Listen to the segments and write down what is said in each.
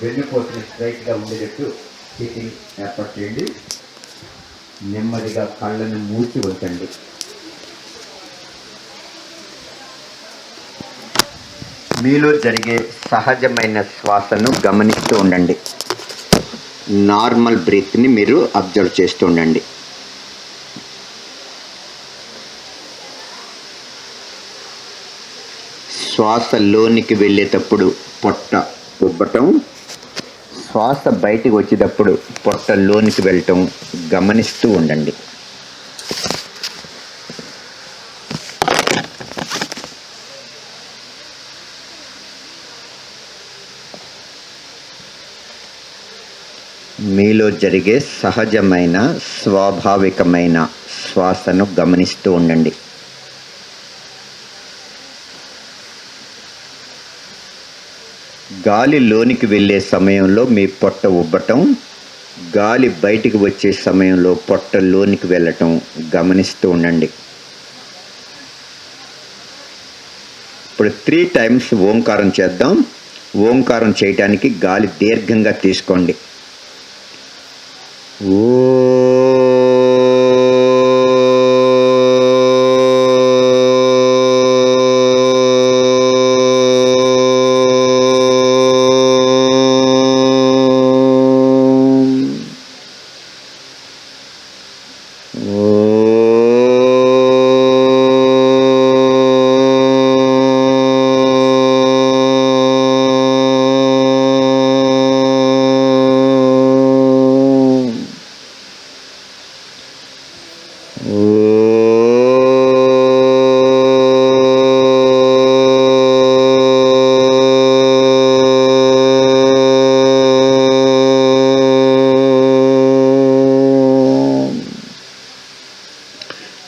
వెన్నుపోటుని స్ట్రైట్గా ఉండేటట్టు సీటింగ్ ఏర్పాటు చేయండి. నెమ్మదిగా కళ్ళను మూసి ఉంచండి. మీలో జరిగే సహజమైన శ్వాసను గమనిస్తూ ఉండండి. నార్మల్ బ్రీత్ని మీరు అబ్జర్వ్ చేస్తూ ఉండండి. శ్వాస లోనికి వెళ్ళేటప్పుడు పొట్ట ఉబ్బటం, శ్వాస బయటికి వచ్చేటప్పుడు పొట్ట లోనికి వెళ్ళటం గమనిస్తూ ఉండండి. మీలో జరిగే సహజమైన స్వాభావికమైన శ్వాసను గమనిస్తూ ఉండండి. గాలి లోనికి వెళ్ళే సమయంలో మీ పొట్ట ఉబ్బటం, గాలి బయటికి వచ్చే సమయంలో పొట్ట లోనికి వెళ్ళటం గమనిస్తూ ఉండండి. ఇప్పుడు 3 times ఓంకారం చేద్దాం. ఓంకారం చేయటానికి గాలి దీర్ఘంగా తీసుకోండి. ఓ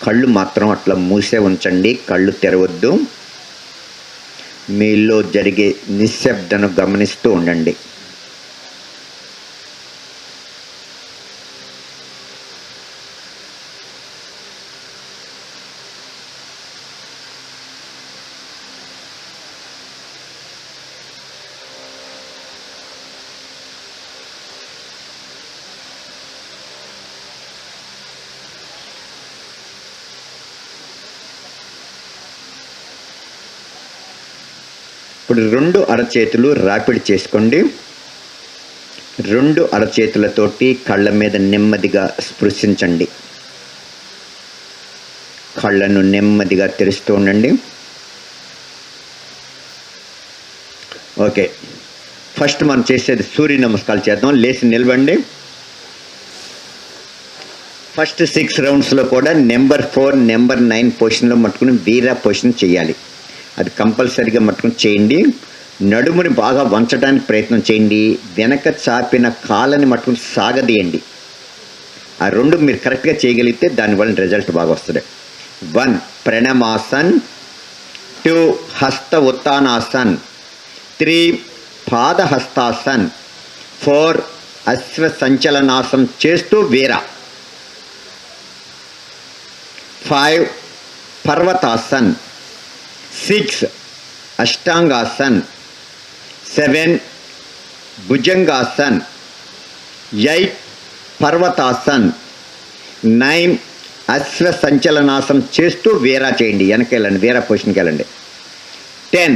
కళ్ళు మాత్రం అట్లా మూసే ఉంచండి, కళ్ళు తెరవద్దు. మీలో జరిగే నిశ్శబ్దను గమనిస్తూ ఉండండి. ఇప్పుడు 2 అరచేతులు రాపిడి చేసుకోండి. 2 అరచేతులతోటి కళ్ళ మీద నెమ్మదిగా స్పృశించండి. కళ్ళను నెమ్మదిగా తెరుస్తూ ఉండండి. ఓకే, ఫస్ట్ మనం చేసేది సూర్య నమస్కారాలు చేద్దాం. లేచి నిలవండి. ఫస్ట్ 6 రౌండ్స్లో కూడా నెంబర్ 4, నెంబర్ 9 పొజిషన్లో మట్టుకుని వీరా పొజిషన్ చేయాలి. అది కంపల్సరీగా మట్టుకుని చేయండి. నడుముని బాగా వంచడానికి ప్రయత్నం చేయండి. వెనక చాపిన కాళ్ళని మట్టుకుని సాగదీయండి. ఆ 2 మీరు కరెక్ట్గా చేయగలిగితే దానివల్ల రిజల్ట్ బాగా వస్తుంది. 1 ప్రణమాసన్, 2 హస్త ఉత్తానాసన్, 3 పాదహస్తాసన్, 4 అశ్వ సంచలనాసనం చేస్తూ వీరా, 5 పర్వతాసన్, 6 అష్టాంగాసన్, 7 భుజంగాసన్, 8 పర్వతాసన్, 9 అశ్వ సంచలనాసనం చేస్తూ వీరా చేయండి. వెనకెళ్ళండి, వీరా పొజిషన్కి వెళ్ళండి. 10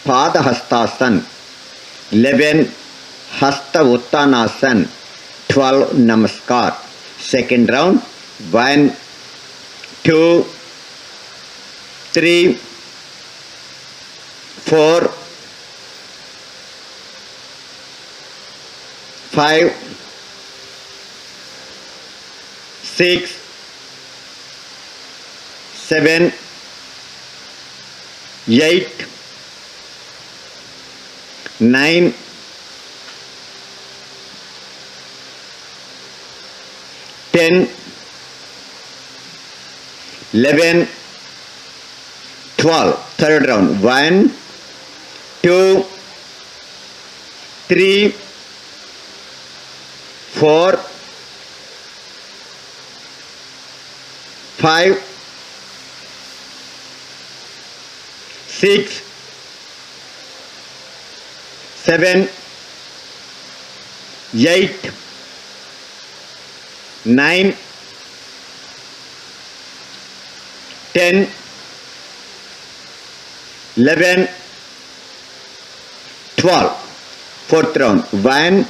Padahastasan, 11 Hasta Uttanasan, 12 namaskar. Second round 1 2 3 4 5 6 7 8 9 10 11 12. Third round. 1 2 3 4 5 6 7 8, 9, 10, 11, 12. Fourth round. 1,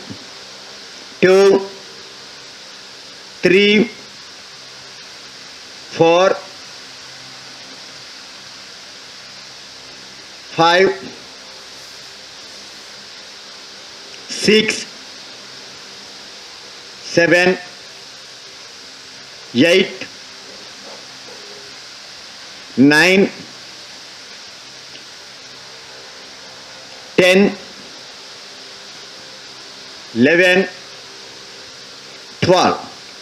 2, 3, 4, 5, 6, 7, 8, 9, 10, 11, 12.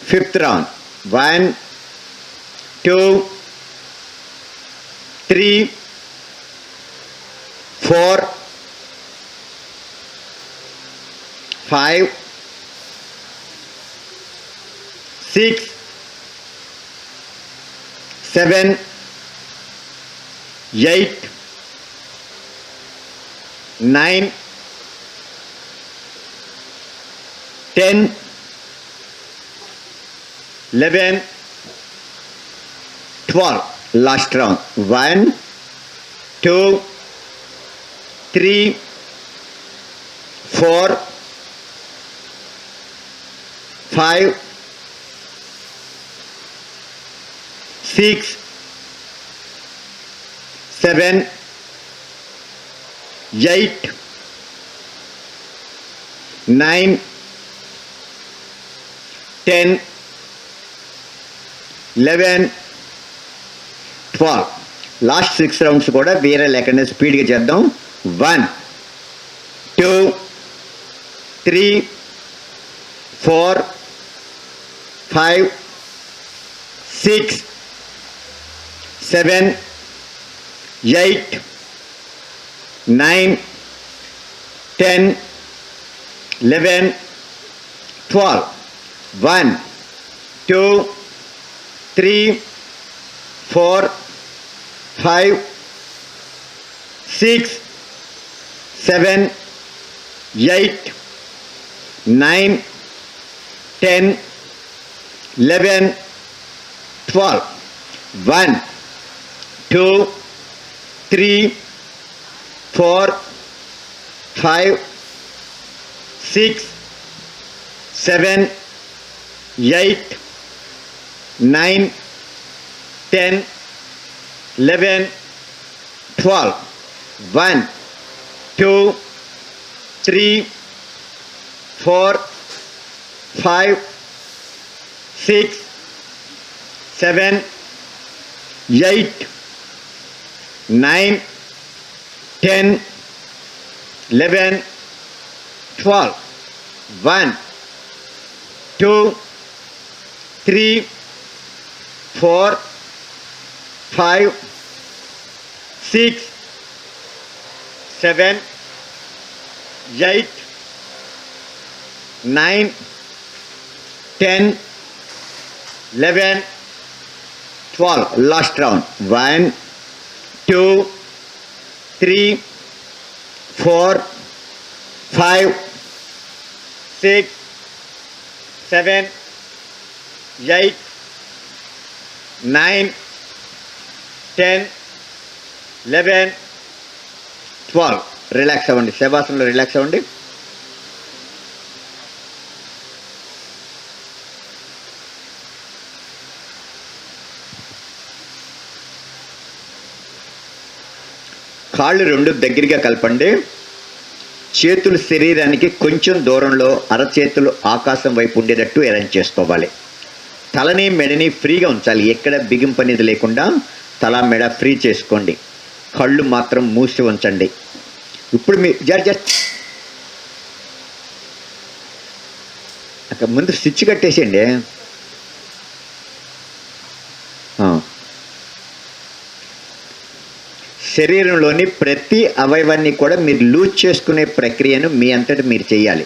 Fifth round. 1, 2, 3, 4, 5, 6, 7, 8, 9, 10, 11, 12. Last round. 1, 2, 3, 4, 5, 6, 7, 8, 9, 10, 11, 12. Last 6 rounds కూడా వేరే లేకుండా స్పీడ్గా చేద్దాం. 1, 2, 3, 4, 5, 6, 7, 8, 9, 10, 11, 12. 1, 2, 3, 4, 5, 6, 7, 8, 9, 10, 11, 12. 1, 2, 3, 4, 5, 6, 7, 8, 9, 10, 11, 12. 1, 2, 3, 4, 5, 6, 7, 8, 9, 10, 11, 12. 1, 2, 3, 4, 5, 6, 7, 8, 9, 10, 11, 12. Last round. 1, 2, 3, 4, 5, 6, 7, 8, 9, 10, 11, 12. రిలాక్స్ అవ్వండి. శవాసనంలో రిలాక్స్ అవ్వండి. కాళ్ళు రెండు దగ్గరగా కలపండి. చేతులు శరీరానికి కొంచెం దూరంలో, అరచేతులు ఆకాశం వైపు ఉండేటట్టు అరేంజ్ చేసుకోవాలి. తలని మెడని ఫ్రీగా ఉంచాలి. ఎక్కడ బిగింపు అనేది లేకుండా తల మెడ ఫ్రీ చేసుకోండి. కళ్ళు మాత్రం మూసి ఉంచండి. ఇప్పుడు మీ అక్కడ ముందు స్విచ్ కట్టేసేయండి. శరీరంలోని ప్రతి అవయవాన్ని కూడా మీరు లూజ్ చేసుకునే ప్రక్రియను మీ అంతటి మీరు చేయాలి.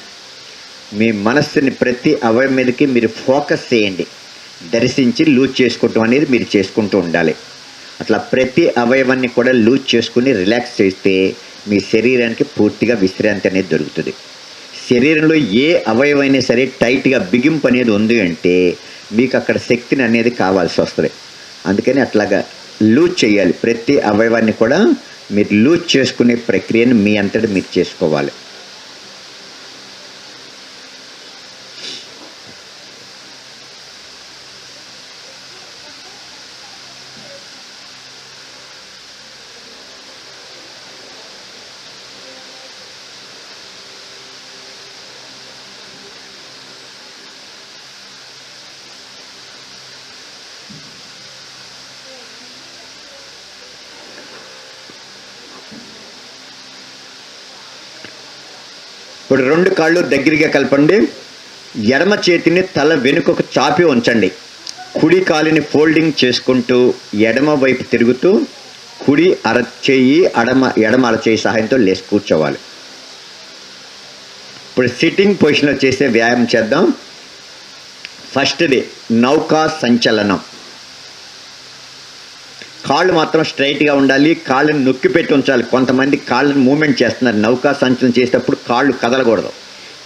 మీ మనస్సుని ప్రతి అవయవం మీదకి మీరు ఫోకస్ చేయండి. దర్శించి లూజ్ చేసుకోవటం అనేది మీరు చేసుకుంటూ ఉండాలి. అట్లా ప్రతి అవయవాన్ని కూడా లూజ్ చేసుకుని రిలాక్స్ చేస్తే మీ శరీరానికి పూర్తిగా విశ్రాంతి అనేది దొరుకుతుంది. శరీరంలో ఏ అవయవైనా సరే టైట్గా బిగింపు అనేది ఉంది అంటే మీకు అక్కడ శక్తిని అనేది కావాల్సి వస్తుంది. అందుకని అట్లాగా లూజ్ చేయాలి. ప్రతి అవయవాన్ని కూడా మీరు లూజ్ చేసుకునే ప్రక్రియను మీ అంతటా మీరు చేసుకోవాలి. ఇప్పుడు 2 కాళ్ళు దగ్గరగా కలపండి. ఎడమ చేతిని తల వెనుకకు చాపి ఉంచండి. కుడి కాలిని ఫోల్డింగ్ చేసుకుంటూ ఎడమ వైపు తిరుగుతూ కుడి అరచేయి ఎడమ అరచేయి సహాయంతో లేచి కూర్చోవాలి. ఇప్పుడు సిట్టింగ్ పొజిషన్లో చేసే వ్యాయామం చేద్దాం. ఫస్ట్ది నౌకా సంచలనం. కాళ్ళు మాత్రం స్ట్రైట్గా ఉండాలి. కాళ్ళని నొక్కి పెట్టి ఉంచాలి. కొంతమంది కాళ్ళని మూమెంట్ చేస్తున్నారు. నౌకా సంచలనం చేసేటప్పుడు కాళ్ళు కదలకూడదు.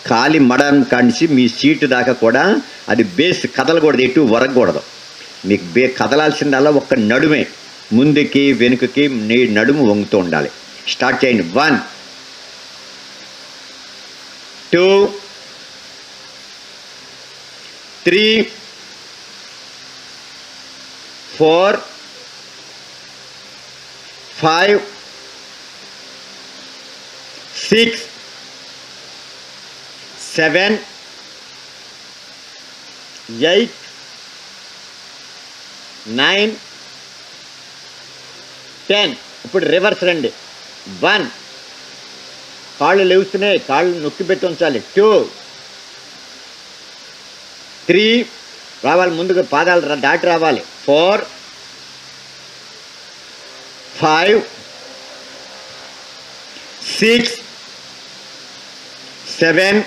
కాలి మడం కానిసి మీ సీటు దాకా కూడా అది బేస్ కదలకూడదు, ఎటు వరగకూడదు. మీకు కదలాల్సిందల్లా ఒక్క నడుమే, ముందుకి వెనుకకి నడుము వంగుతూ ఉండాలి. స్టార్ట్ చేయండి. 1 2 3 4 5 6 7 8 9 10. ఇప్పుడు రివర్స్ రండి. 1 కాళ్ళు లేవుస్తున్నాయి, కాళ్ళు నొక్కి పెట్టి ఉంచాలి. 2 3 రావాలి, ముందుకు పాదాలు దాటి రావాలి. 4 5 6 7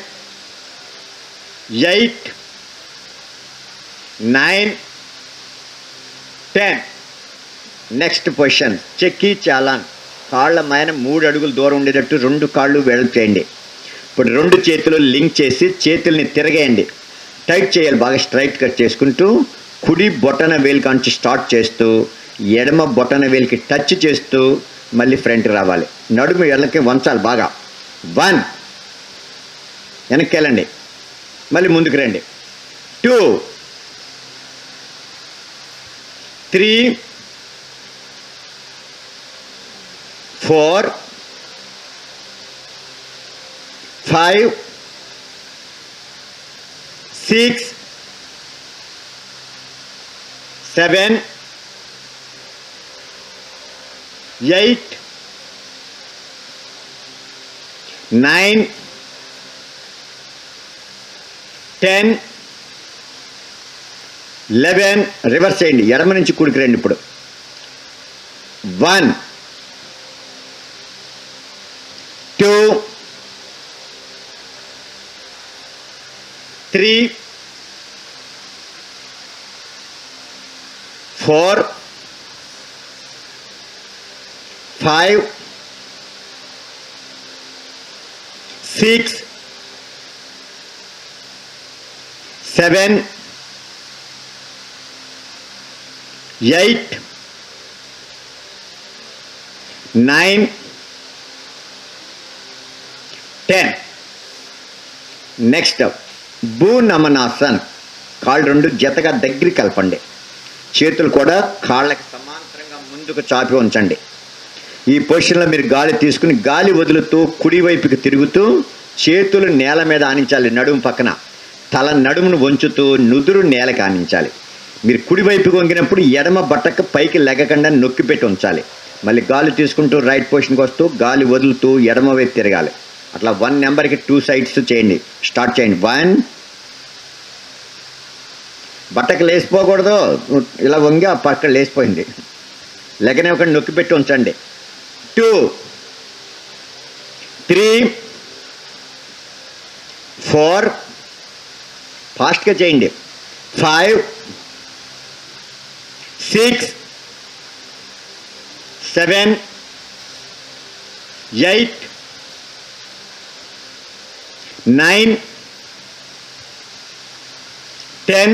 8 9 10. Next position chikki challan. కాళ్ళ పైన 3 అడుగులు దూరం ఉండేటట్టు 2 కాళ్ళు వెడల్పు చేయండి. ఇప్పుడు 2 చేతులు లింక్ చేసి చేతుల్ని తిరగేయండి. టైట్ చేయాలి, బాగా స్ట్రైట్ కట్ చేసుకుంటూ కుడి బొటన వేలు కాంచి స్టార్ట్ చేస్తూ ఎడమ బొటన వేలికి టచ్ చేస్తూ మళ్ళీ ఫ్రంట్ రావాలి. నడుము ఎడలకి వంచాలి బాగా. 1 వెనక్కి వెళ్ళండి, మళ్ళీ ముందుకు రండి. 2 3 4 5 6 7 8 9 10 11. రివర్స్ చేయండి, ఎడమ నుంచి కుడికి రండి. ఇప్పుడు 1 2 3 4 5 6 7 8 9 10. నెక్స్ట్ భూనమనాసన్. కాళ్ళు 2 జతగా దగ్గరికి కలపండి. చేతులు కూడా కాళ్ళకి సమాంతరంగా ముందుకు చాపి ఉంచండి. ఈ పొజిషన్లో మీరు గాలి తీసుకుని గాలి వదులుతూ కుడివైపుకి తిరుగుతూ చేతులు నేల మీద ఆనించాలి. నడుము పక్కన తల నడుమును వంచుతూ నుదురు నేలకి ఆనించాలి. మీరు కుడివైపుకి వంగినప్పుడు ఎడమ బట్టకు పైకి లెగకుండా నొక్కి పెట్టి ఉంచాలి. మళ్ళీ గాలి తీసుకుంటూ రైట్ పొజిషన్కి వస్తూ గాలి వదులుతూ ఎడమ వైపు తిరగాలి. అట్లా 1 నెంబర్కి 2 సైడ్స్ చేయండి. స్టార్ట్ చేయండి. 1 బట్టకు లేసిపోకూడదు, ఇలా వంగి ఆ పక్క లేసిపోయింది, లెగనే ఒక నొక్కి పెట్టి ఉంచండి. 2 3 4 ఫాస్ట్గా చేయండి. 5 6 7 8 9, 10,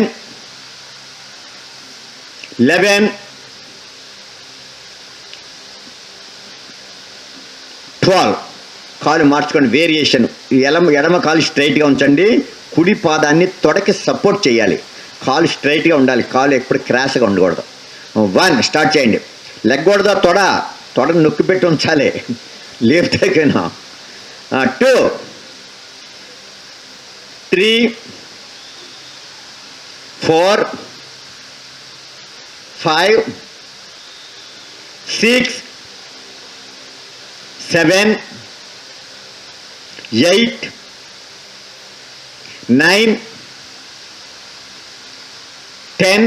11, 12. కాలు మార్చుకోండి. వేరియేషన్. ఎడమ కాలు స్ట్రైట్గా ఉంచండి. కుడి పాదాన్ని తొడకి సపోర్ట్ చేయాలి. కాలు స్ట్రైట్గా ఉండాలి. కాలు ఎప్పుడు క్రాష్గా ఉండకూడదు. 1 స్టార్ట్ చేయండి. లెగ్గకూడదా తొడ నొక్కి పెట్టి ఉంచాలి, లేపుతాకైనా. 2, 3, 4, 5, 6, 7, 8, 9, 10,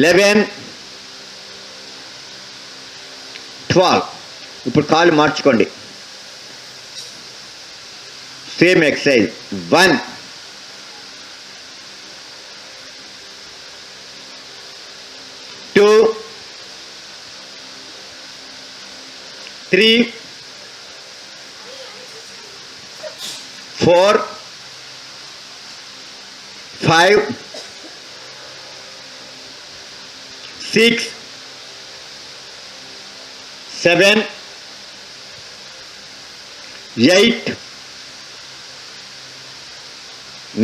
11, 12. ఇప్పుడు కాలు మార్చుకోండి. Same exercise. 1, 2, 3, 4, 5, 6, 7, 8,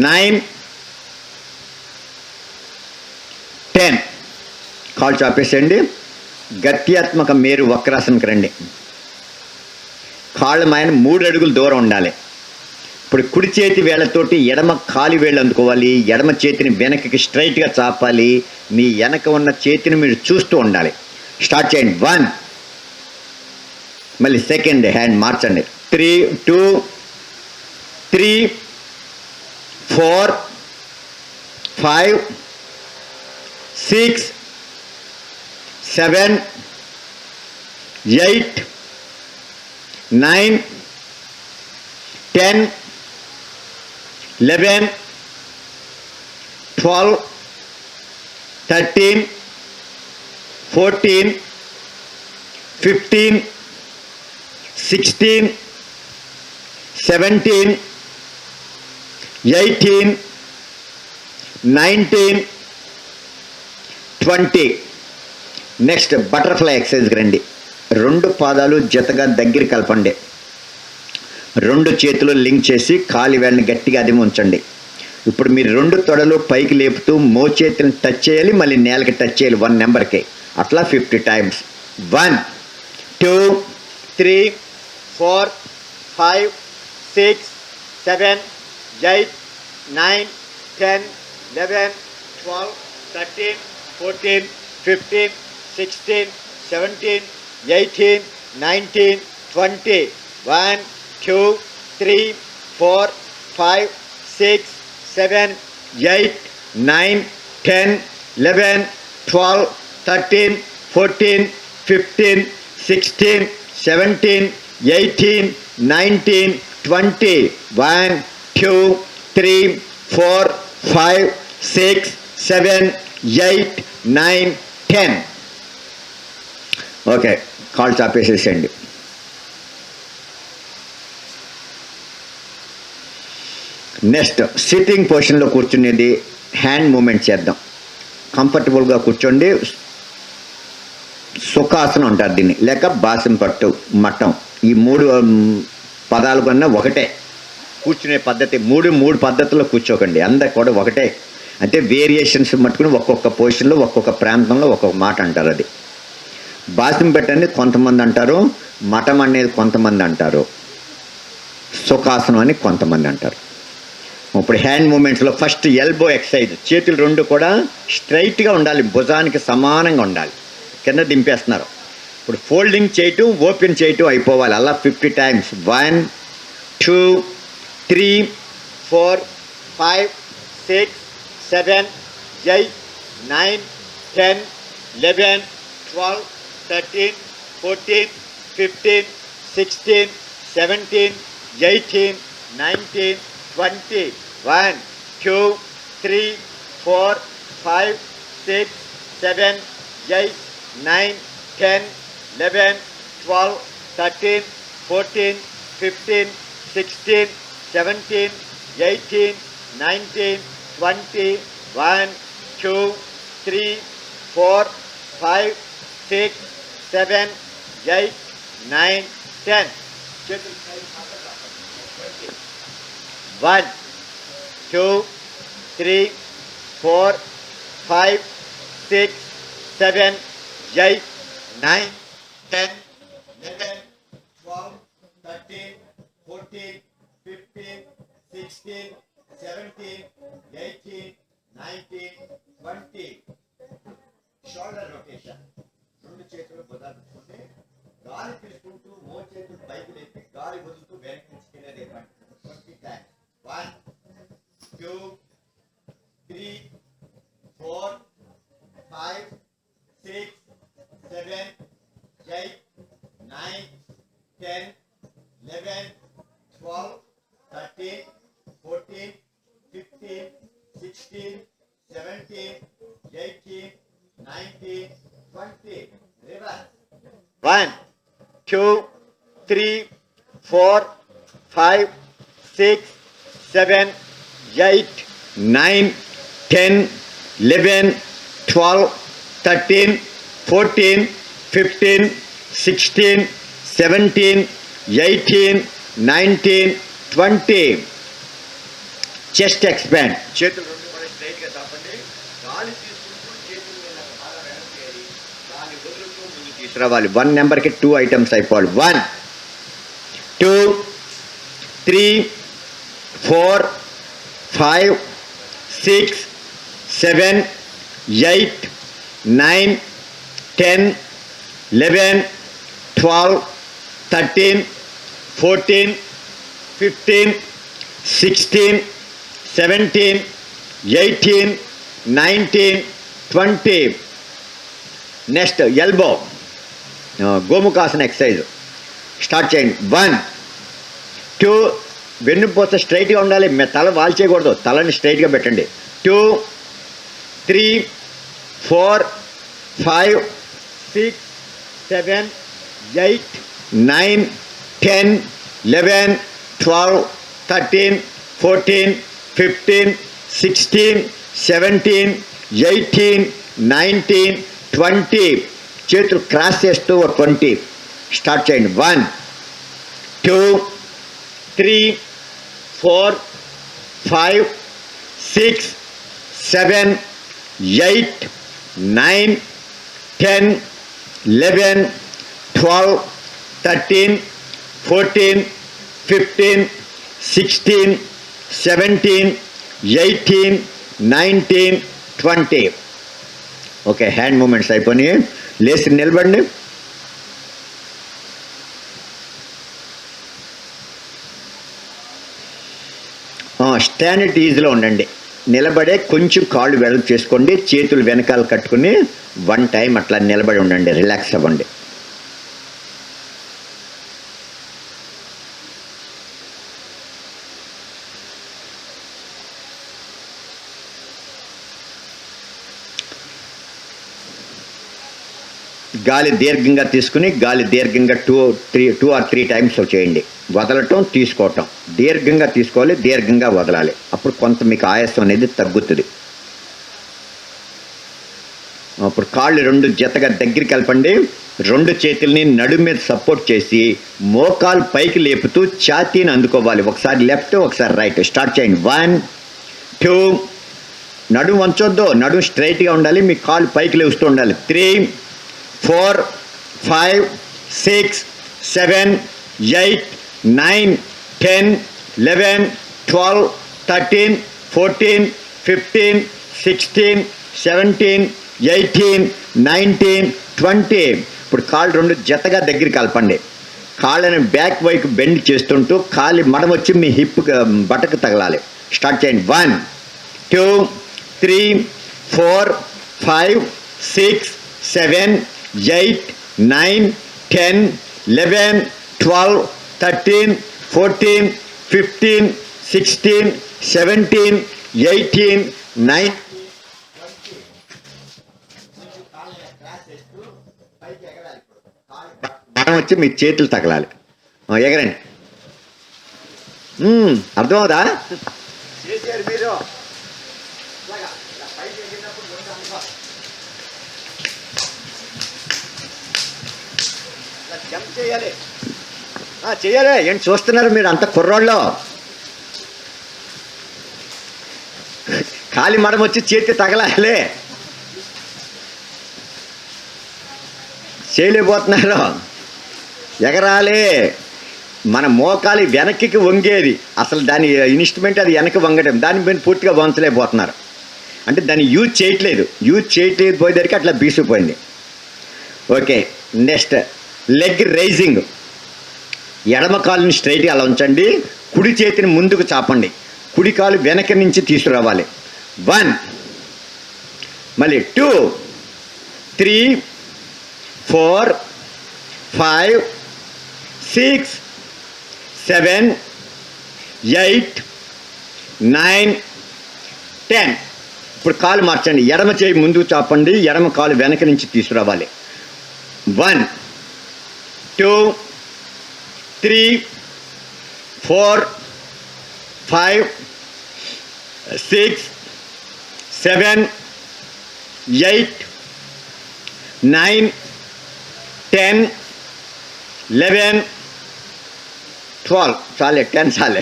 9, 10. కాలు చాపేసేయండి. గత్యాత్మక మేరు వక్రాసనకి రండి. కాళ్ళ మాయన 3 అడుగులు దూరం ఉండాలి. ఇప్పుడు కుడి చేతి వేళ్లతోటి ఎడమ కాలి వేళ్ళు అందుకోవాలి. ఎడమ చేతిని వెనక్కి స్ట్రైట్గా చాపాలి. మీ వెనక ఉన్న చేతిని మీరు చూస్తూ ఉండాలి. స్టార్ట్ చేయండి. 1, మళ్ళీ సెకండ్ హ్యాండ్ మార్చండి. 3, 2, 3, 4, 5, 6, 7, 8, 9, 10, 11, 12, 13, 14, 15, 16, 17, 18, 19, 20. నెక్స్ట్ బటర్ఫ్లై ఎక్సర్సైజ్కి రండి. 2 పాదాలు జతగా దగ్గర కలపండి. 2 చేతులు లింక్ చేసి కాలి వేళ్ళని గట్టిగా అదిమి ఉంచండి. ఇప్పుడు మీరు 2 తొడలు పైకి లేపుతూ మోచేతిని టచ్ చేయాలి, మళ్ళీ నేలకి టచ్ చేయాలి 1 నెంబర్కి. అట్లా 50 టైమ్స్. 1, 2, 3, 4, 5, 6, 7, 8, 9, 10, 11, 12, 13, 14, 15, 16, 17, 18, 19, 20. 1, 2, 3, 4, 5, 6, 7, 8, 9, 10, 11, 12, 13, 14, 15, 16, 17, 18, 19, 20. 1, 2, 3, 4, 5, 6, 7, 8, 9, 10. ఓకే, కాళ్ళు చాపేసేసేయండి. నెక్స్ట్ సిట్టింగ్ పొజిషన్లో కూర్చునేది హ్యాండ్ మూమెంట్ చేద్దాం. కంఫర్టబుల్గా కూర్చోండి. సుఖాసనం అంటారు దీన్ని, లేక బాసం పట్టు మట్టం. ఈ 3 పదాలు కన్నా ఒకటే కూర్చునే పద్ధతి. 3 పద్ధతుల్లో కూర్చోకండి, అందరు కూడా ఒకటే. అంటే వేరియేషన్స్ మట్టుకుని ఒక్కొక్క పొజిషన్లో ఒక్కొక్క ప్రాంతంలో ఒక్కొక్క మాట అంటారు. అది బాసం పెట్టని కొంతమంది అంటారు, మఠం అనేది కొంతమంది అంటారు, సుఖాసనం అని కొంతమంది అంటారు. ఇప్పుడు హ్యాండ్ మూమెంట్స్లో ఫస్ట్ ఎల్బో ఎక్సర్సైజ్. చేతులు 2 కూడా స్ట్రైట్గా ఉండాలి, భుజానికి సమానంగా ఉండాలి. కింద దింపేస్తున్నారు. ఇప్పుడు ఫోల్డింగ్ చేయటం, ఓపెన్ చేయటం అయిపోవాలి. అలా 50 టైమ్స్. 1, 2, 3, 4, 5, 6, 7, 8, 9, 10, 11, 12, 13, 14, 15, 16, 17, 18, 19, 20. 1, 2, 3, 4, 5, 6, 7, 8, 9, 10, 11, 12, 13, 14, 15, 16, 17, 18, 19, 20, 1, 2, 3, 4, 5, 6, 7, 8, 9, 10. 1, 2, 3, 4, 5, 6, 7, 8, 9, 10, 11, 12, 13, 14, 15, 16, 17, 18, 19, 20. Shoulder rotation. రెండు చేతులు బొదాదుకుంటే గాలి తీసుకుంటూ మో చేతులు పైకి లేపి గాలి వదులుతూ వెనక్కి తీసుకెళ్ళేది 20 times. 1, 2, 3, 4, 5, 6, 7, 8, 9, 10, 11, 12, 13, 14, 15, 16, 17, 18, 19, 20. Reverse. 1, 2, 3, 4, 5, 6, 7, 8, 9, 10, 11, 12, 13, 14, 15, 16, 17, 18, 19, 20. Chest expand. చేతులు రెండు కూడా స్ట్రైట్ గా తాపండి. గాలి తీసుకుంటూ చేతులు ఇలా బాగా వెనక్కి చేయాలి. గాలి వదులుతూ ముందుకు తీసుకురావాలి. 1 నెంబర్ కి 2 ఐటమ్స్ అయిపోవాలి. 1, 2, 3, 4, 5, 6, 7, 8, 9, 10, 11, 12, 13, 14, 15, 16, 17, 18, 19, 20. నెక్స్ట్ ఎల్బో గోముఖాసన ఎక్సర్సైజ్ స్టార్ట్ చేయండి. 1, 2, వెన్నుపోత స్ట్రైట్గా ఉండాలి, తల వాల్చేయకూడదు, తలని స్ట్రైట్గా పెట్టండి. 2, 3, 4, 5, 6, 7, 8, 9, 10, 11, 12, 13, 14, 15, 16, 17, 18, 19, 20. చేతులు క్రాస్ చేస్తూ 20 స్టార్ట్ చేయండి. 1, 2, 3, 4, 5, 6, 7, 8, 9, 10, 11, 12, 13, 14, 15, 16, 17, 18, 19, 20. ఓకే, హ్యాండ్ మూమెంట్స్ అయిపోయినాయి. లేచి నిలబడండి. స్టాండ్ ఇట్ ఈజీలో ఉండండి. నిలబడే కొంచెం కాళ్ళు వెడల్పు చేసుకోండి, చేతులు వెనకాల కట్టుకుని 1 టైం అట్లా నిలబడి ఉండండి, రిలాక్స్ అవ్వండి. గాలి దీర్ఘంగా తీసుకుని గాలి దీర్ఘంగా 2 or 3 టైమ్స్ చేయండి. వదలటం, తీసుకోవటం. దీర్ఘంగా తీసుకోవాలి, దీర్ఘంగా వదలాలి. అప్పుడు కొంత మీకు ఆయాసం అనేది తగ్గుతుంది. అప్పుడు కాళ్ళు 2 జతగా దగ్గరికి కలపండి. 2 చేతుల్ని నడుము మీద సపోర్ట్ చేసి మోకాలు పైకి లేపుతూ ఛాతీని అందుకోవాలి. ఒకసారి లెఫ్ట్, ఒకసారి రైట్. స్టార్ట్ చేయండి. 1, 2, నడుము వంచొద్దు, నడుము స్ట్రైట్గా ఉండాలి, మీ కాలు పైకి లేస్తూ ఉండాలి. 3, 4, 5, 6, 7, 8, 9, 10, 11, 12, 13, 14, 15, 16, 17, 18, 19, 20. ఇప్పుడు కాళ్ళు 2 జతగా దగ్గరికి కలపండి. కాళ్ళని బ్యాక్ వైపు బెండ్ చేస్తుంటూ కాలి మడం వచ్చి మీ హిప్ బటకు తగలాలి. స్టార్ట్ చేయండి. 1, 2, 3, 4, 5, 6, 7, 8, 9, 10, 11, 12, 13, 14, 15, 16, 17, 18, 19. మనం వచ్చి మీ చేతులు తగలాలి. ఎగరండి. అర్థమవుదా? జంప్ చేయాలి. చేయాలి. ఏంటి చూస్తున్నారు మీరు అంత కుర్రోళ్ళు? కాలి మడం వచ్చి చేతి తగలాలే, చేయలేకపోతున్నారు. ఎగరాలి. మన మోకాలి వెనక్కి వంగేది, అసలు దాని ఇన్స్ట్రుమెంట్ అది వెనక్కి వంగడం, దాని మీద పూర్తిగా వంచలేకపోతున్నారు. అంటే దాన్ని యూజ్ చేయట్లేదు పోయేసరికి అట్లా బీసిపోయింది. Okay, next leg raising. ఎడమ కాలుని స్ట్రైట్గా అలా ఉంచండి, కుడి చేతిని ముందుకు చాపండి, కుడి కాలు వెనక నుంచి తీసుకురావాలి. 1, మళ్ళీ 2, 3, 4, 5, 6, 7, 8, 9, 10. ఇప్పుడు కాలు మార్చండి. ఎడమ చేయి ముందుకు చాపండి, ఎడమ కాలు వెనక నుంచి తీసుకురావాలి. 1, 2, 3, 4, 5, 6, 7, 8, 9, 10, 11, 12. చాలే, 10 చాలే.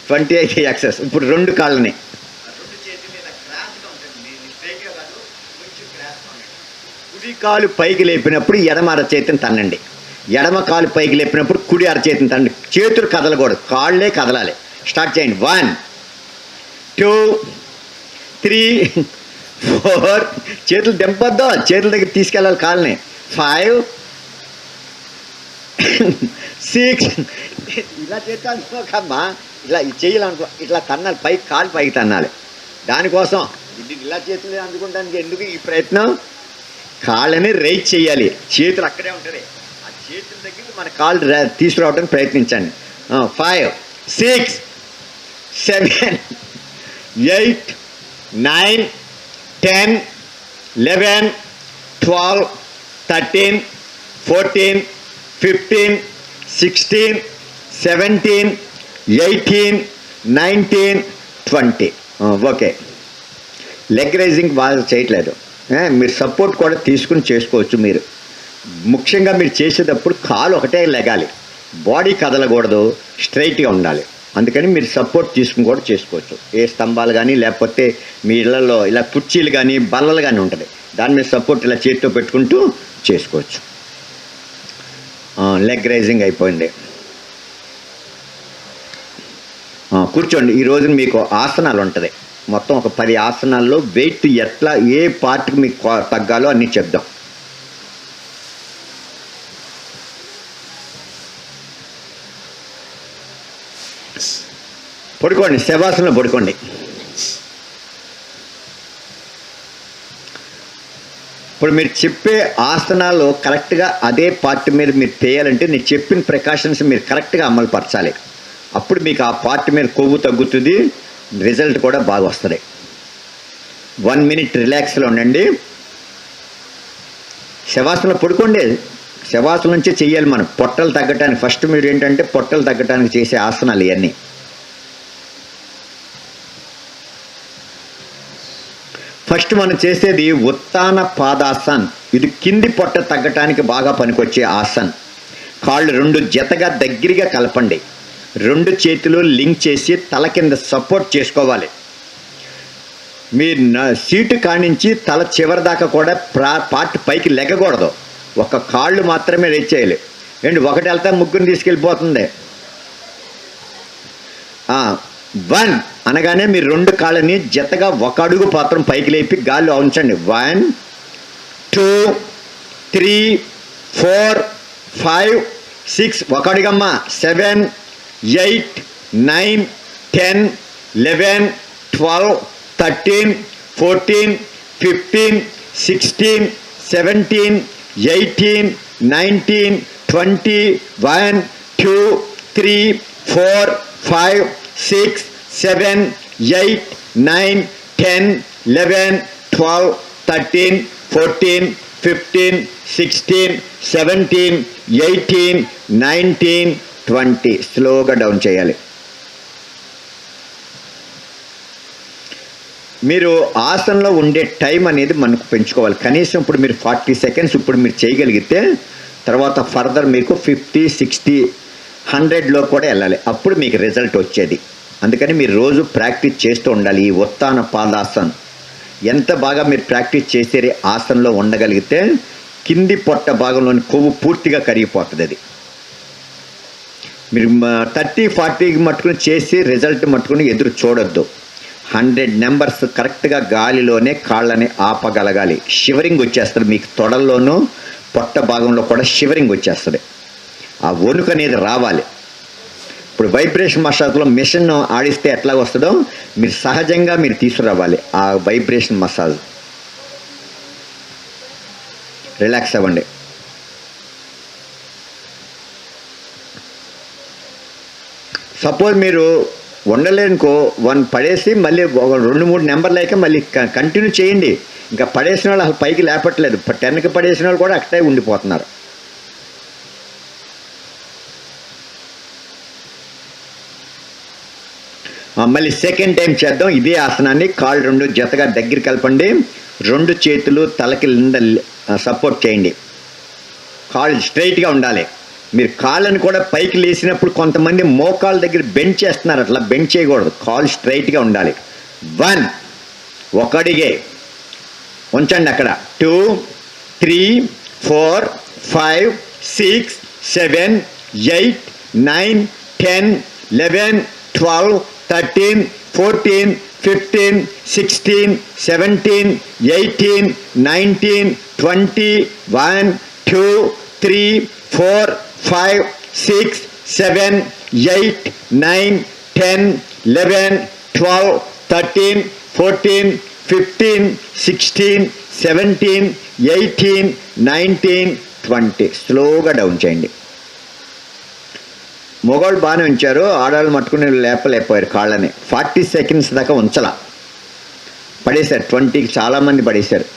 28 ఎక్సెస్. ఇప్పుడు రెండు కాళ్ళని కుడి కాలు పైకి లేపినప్పుడు ఎడమ అరచేతిని తన్నండి, ఎడమ కాలు పైకి లేపినప్పుడు కుడి అరచేతిని తన్నండి. చేతులు కదలకూడదు, కాళ్ళే కదలాలి. స్టార్ట్ చేయండి. 1, 2, 3, 4. చేతులు దింపొద్దు, చేతుల దగ్గర తీసుకెళ్ళాలి కాళ్ళని. 5, 6. ఇలా చేస్తానుకోకమ్మా, ఇలా చేయాలనుకో, ఇట్లా తన్నాలి, పైకి కాలు పైకి తన్నాలి. దానికోసం ఇది ఇలా చేతులు అందుకుంటానికి ఎందుకు ఈ ప్రయత్నం? కాళ్ళని రైజ్ చేయాలి, చేతులు అక్కడే ఉంటుంది. ఆ చేతుల దగ్గర మన కాళ్ళు తీసుకురావడానికి ప్రయత్నించండి. 5, 6, 7, 8, 9, 10, 11, 12, 13, 14, 15, 16, 17, 18, 19, 20. ఓకే, లెగ్ రైజింగ్ బాగా చేయట్లేదు, మీరు సపోర్ట్ కూడా తీసుకుని చేసుకోవచ్చు. మీరు ముఖ్యంగా మీరు చేసేటప్పుడు కాలు ఒకటే లెగాలి, బాడీ కదలకూడదు, స్ట్రైట్గా ఉండాలి. అందుకని మీరు సపోర్ట్ తీసుకుని కూడా చేసుకోవచ్చు. ఏ స్తంభాలు కానీ లేకపోతే మీ ఇళ్లలో ఇలా కుర్చీలు కానీ బల్లలు కానీ ఉంటుంది, దాని మీద సపోర్ట్ ఇలా చేతితో పెట్టుకుంటూ చేసుకోవచ్చు. లెగ్ రైజింగ్ అయిపోయింది. కూర్చోండి. ఈ రోజున మీకు ఆసనాలు ఉంటుంది, మొత్తం ఒక 10 ఆసనాల్లో వెయిట్ ఎట్లా ఏ పార్ట్కి మీకు తగ్గాలో అన్నీ చెప్దాం. పడుకోండి, శవాసనంలో పడుకోండి. ఇప్పుడు మీరు చెప్పే ఆసనాలు కరెక్ట్గా అదే పార్ట్ మీద మీరు చేయాలంటే నేను చెప్పిన ప్రికాషన్స్ మీరు కరెక్ట్గా అమలు పరచాలి. అప్పుడు మీకు ఆ పార్ట్ మీద కొవ్వు తగ్గుతుంది, రిజల్ట్ కూడా బాగా వస్తుంది. 1 మినిట్ రిలాక్స్లో ఉండండి. శవాసనంలో పడుకోండి. శవాసనం నుంచే చెయ్యాలి మనం, పొట్టలు తగ్గటానికి. ఫస్ట్ మీరు ఏంటంటే పొట్టలు తగ్గటానికి చేసే ఆసనాలు ఇవన్నీ. ఫస్ట్ మనం చేసేది ఉత్తాన పాదాసన్. ఇది కింది పొట్ట తగ్గటానికి బాగా పనికొచ్చే ఆసన్. కాళ్ళు 2 జతగా దగ్గరగా కలపండి, 2 చేతులు లింక్ చేసి తల కింద సపోర్ట్ చేసుకోవాలి. మీ సీటు కానించి తల చివరి దాకా కూడా పార్ట్ పైకి లెగకూడదు, ఒక కాళ్ళు మాత్రమే రేట్ చేయాలి. ఏంటి ఒకటి వెళ్తా ముగ్గురు తీసుకెళ్ళిపోతుంది. 1 అనగానే మీరు 2 కాళ్ళని జతగా 1 అడుగు పాత్రం పైకి లేపి గాల్లో ఉంచండి. 1, 2, 3, 4, 5, 6. 1 అడుగమ్మా. 7, 8, 9, 10, 11, 12, 13, 14, 15, 16, 17, 18, 19, 20. 1, 2, 3, 4, 5, 6, 7, 8, 9, 10, 11, 12, 13, 14, 15, 16, 17, 18, 19, 20. స్లోగా డౌన్ చేయాలి. మీరు ఆసనంలో ఉండే టైం అనేది మనకు పెంచుకోవాలి. కనీసం ఇప్పుడు మీరు 40 సెకండ్స్ ఇప్పుడు మీరు చేయగలిగితే తర్వాత ఫర్దర్ మీకు 50, 60, 100లో కూడా వెళ్ళాలి. అప్పుడు మీకు రిజల్ట్ వచ్చేది. అందుకని మీరు రోజు ప్రాక్టీస్ చేస్తూ ఉండాలి. ఈ ఉత్తాన పాదాసన్ ఎంత బాగా మీరు ప్రాక్టీస్ చేసే ఆసనంలో ఉండగలిగితే కింది పొట్ట భాగంలోని కొవ్వు పూర్తిగా కరిగిపోతుంది. అది మీరు 30, 40 మట్టుకుని చేసి రిజల్ట్ మట్టుకుని ఎదురు చూడొద్దు. 100 నెంబర్స్ కరెక్ట్గా గాలిలోనే కాళ్ళని ఆపగలగాలి. షివరింగ్ వచ్చేస్తుంది మీకు, తొడల్లోనూ పొట్ట భాగంలో కూడా షివరింగ్ వచ్చేస్తుంది. ఆ వణుకు అనేది రావాలి. ఇప్పుడు వైబ్రేషన్ మసాజ్లో మిషన్ ఆడిస్తే ఎట్లా వస్తుందో మీరు సహజంగా మీరు తీసుకురావాలి. ఆ వైబ్రేషన్ మసాజ్ రిలాక్స్ అవ్వండి. సపోజ్ మీరు ఉండలేనుకో 1 పడేసి మళ్ళీ 2-3 నెంబర్లు అయితే మళ్ళీ కంటిన్యూ చేయండి. ఇంకా పడేసిన వాళ్ళు అసలు పైకి లేపట్లేదు. 10కి పడేసిన వాళ్ళు కూడా అక్కడే ఉండిపోతున్నారు. మళ్ళీ సెకండ్ టైం చేద్దాం ఇదే ఆసనాన్ని. కాళ్ళు 2 జతగా దగ్గర కలపండి. 2 చేతులు తలకి నిండా సపోర్ట్ చేయండి. కాళ్ళు స్ట్రైట్గా ఉండాలి. మీరు కాళ్ళని కూడా పైకి లేసినప్పుడు కొంతమంది మోకాళ్ళ దగ్గర బెండ్ చేస్తున్నారు. అట్లా బెండ్ చేయకూడదు. కాళ్ళు స్ట్రైట్గా ఉండాలి. 1 ఒక అడిగే ఉంచండి అక్కడ. 2, 3, 4, 5, 6, 7, 8, 9, 10, 11, 12, 13, 14, 15, 16, 17, 18, 19, 20, 1, 2, 3, 4, 5, 6, 7, 8, 9, 10, 11, 12, 13, 14, 15, 16, 17, 18, 19, 20. స్లోగా డౌన్ చేయండి. మొగోళ్ళు బాగానే ఉంచారు, ఆడవాళ్ళు మట్టుకుని లేపలేకపోయారు కాళ్ళని. 40 సెకండ్స్ దాకా ఉంచాల. పడేశారు. 20కి చాలామంది పడేశారు.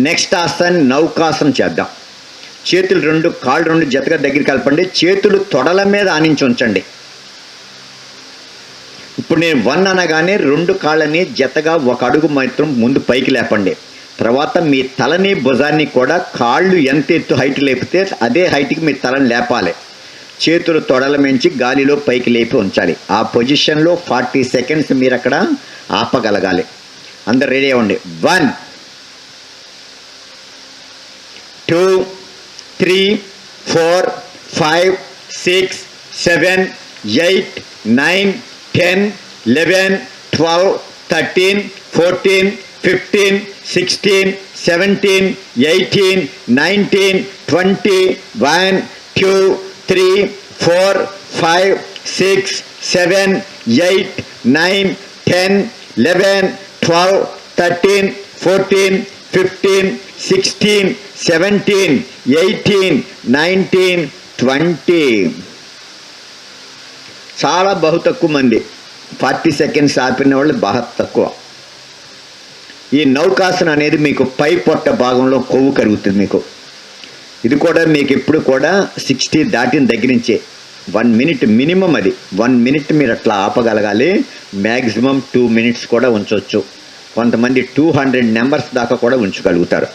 నెక్స్ట్ ఆసన్ నౌకాసనం చేద్దాం. చేతులు 2 కాళ్ళు 2 జతగా దగ్గర కలపండి. చేతులు తొడల మీద ఆనించి ఉంచండి. ఇప్పుడు నేను 1 అనగానే 2 కాళ్ళని జతగా 1 అడుగు మాత్రం ముందు పైకి లేపండి. తర్వాత మీ తలని భుజాన్ని కూడా కాళ్ళు ఎంత ఎత్తు హైట్ లేపితే అదే హైట్కి మీ తలని లేపాలి. చేతులు తొడల మించి గాలిలో పైకి లేపి ఉంచాలి. ఆ పొజిషన్లో 40 సెకండ్స్ మీరు అక్కడ ఆపగలగాలి. అందరు రెడీ అవ్వండి. 1, 2, 3, 4, 5, 6, 7, 8, 9, 10, 11, 12, 13, 14, 15, 16, 17, 18, 19, 20, 1, 2, 3, 4, 5, 6, 7, 8, 9, 10, 11, 12, 13, 14, 15, 16, 17, 18, 19, 20. చాలా బహు తక్కువ మంది 40 సెకండ్స్ ఆపిన వాళ్ళు బాగా తక్కువ. ఈ నౌకాసన అనేది మీకు పై పొట్ట భాగంలో కొవ్వు కరుగుతుంది మీకు. ఇది కూడా మీకు ఎప్పుడు కూడా 60 దాటిన దగ్గర నుంచే 1 మినిట్ మినిమం. అది 1 మినిట్ మీరు అట్లా ఆపగలగాలి. మ్యాక్సిమం 2 మినిట్స్ కూడా ఉంచవచ్చు. కొంతమంది 200 నెంబర్స్ దాకా కూడా ఉంచగలుగుతారు.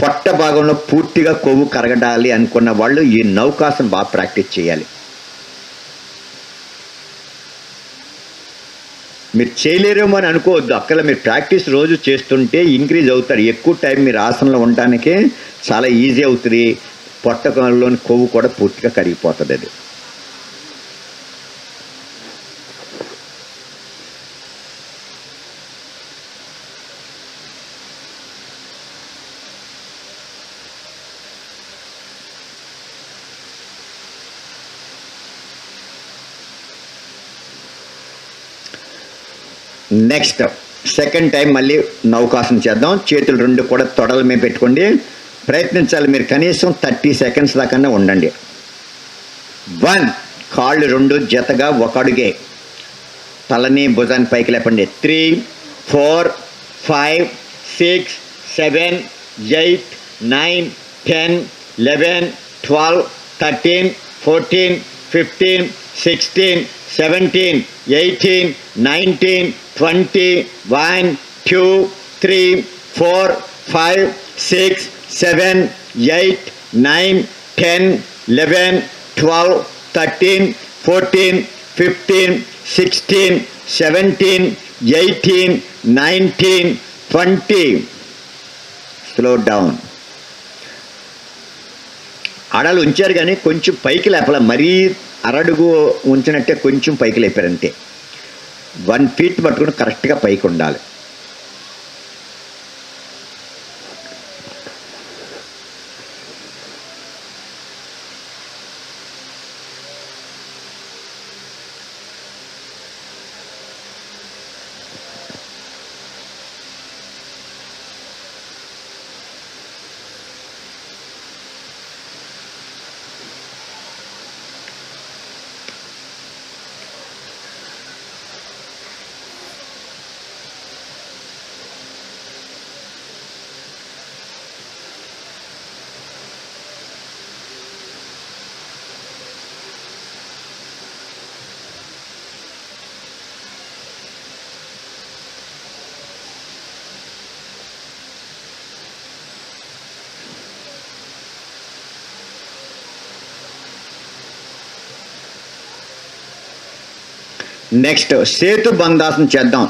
పొట్ట భాగంలో పూర్తిగా కొవ్వు కరగడాలి అనుకున్న వాళ్ళు ఈ నౌకాసన బాగా ప్రాక్టీస్ చేయాలి. మీరు చేయలేరేమో అని అనుకోవద్దు. అక్కడ మీరు ప్రాక్టీస్ రోజు చేస్తుంటే ఇంక్రీజ్ అవుతారు. ఎక్కువ టైం మీరు ఆసనంలో ఉండడానికి చాలా ఈజీ అవుతుంది. పొట్టలోని కొవ్వు కూడా పూర్తిగా కరిగిపోతుంది. అది నెక్స్ట్ సెకండ్ టైం మళ్ళీ నౌకాసన చేద్దాం. చేతులు రెండు కూడా తొడల మీద పెట్టుకోండి. ప్రయత్నించాలి మీరు కనీసం 30 సెకండ్స్ దాకా ఉండండి. 1, కాళ్ళు రెండు జతగా ఒక అడుగే, తలని భుజాన్ని పైకి లేపండి. 3, 4, 5, 6, 7, 8, 9, 10, 11, 12, 13, 14, 15, 16, 17, 18, 19, 20, 1, 2, 3, 4, 5, 6, 7, 8, 9, 10, 11, 12, 13, 14, 15, 16, 17, 18, 19, 20. Slow down. అడలు ఉంచారు కానీ కొంచెం పైకి లేపాల, మరీ అరడుగు ఉంచినట్టే కొంచెం పైకి లేపారంతే. 1 ఫీట్ పట్టుకుని కరెక్ట్గా పైకి ఉండాలి. నెక్స్ట్ సేతు బంధాసనం చేద్దాం.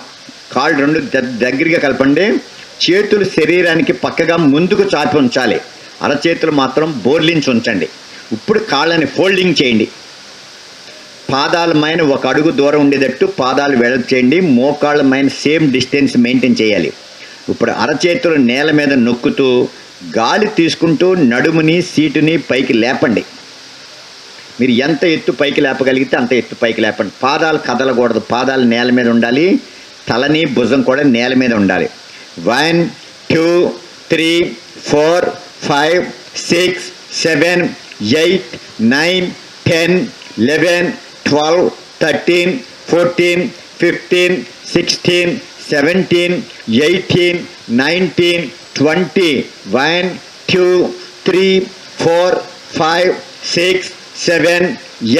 కాళ్ళు రెండు దగ్గరగా కలపండి. చేతులు శరీరానికి పక్కగా ముందుకు చాపి ఉంచాలి. అరచేతులు మాత్రం బోర్లించి ఉంచండి. ఇప్పుడు కాళ్ళని ఫోల్డింగ్ చేయండి. పాదాల మైన 1 అడుగు దూరం ఉండేటట్టు పాదాలు వెడల్పు చేయండి. మోకాళ్ళ మైన సేమ్ డిస్టెన్స్ మెయింటైన్ చేయాలి. ఇప్పుడు అరచేతులు నేల మీద నొక్కుతూ గాలి తీసుకుంటూ నడుముని సీటుని పైకి లేపండి. మీరు ఎంత ఎత్తు పైకి లేపగలిగితే అంత ఎత్తు పైకి లేపండి. పాదాలు కదలకూడదు, పాదాలు నేల మీద ఉండాలి. తలని భుజం కూడా నేల మీద ఉండాలి. 1, 2, 3, 4, 5, 6, 7, 8, 9, 10, 11, 12, 13, 14, 15, 16, 17, 18, 19, 20. 1, 2, 3, 4, 5, 6, 7,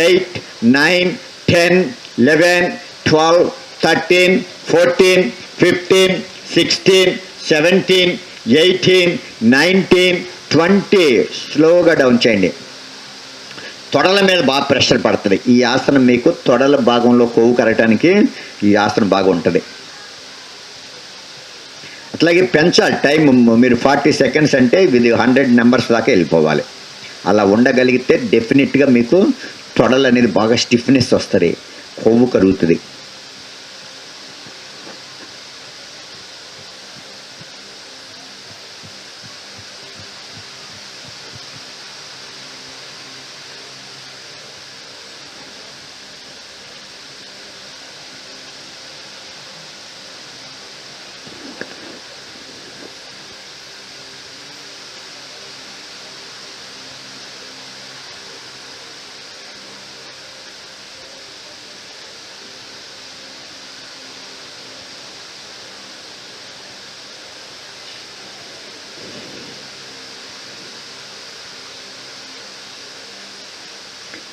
8, 9, 10, 11, 12, 13, 14, 15, 16, 17, 18, 19, 20. స్లోగా డౌన్ చేయండి. తొడల మీద బాగా ప్రెషర్ పడుతుంది. ఈ ఆసనం మీకు తొడల భాగంలో కొవ్వు కరగటానికి ఈ ఆసనం బాగా ఉంటుంది. అట్లాగే పెంచాలి టైం. మీరు 40 సెకండ్స్ అంటే ఇది 100 నెంబర్స్ దాకా వెళ్ళిపోవాలి. అలా ఉండగలిగితే డెఫినెట్గా మీకు తొడలు అనేది బాగా స్టిఫ్నెస్ వస్తుంది, కొవ్వు కరుగుతుంది.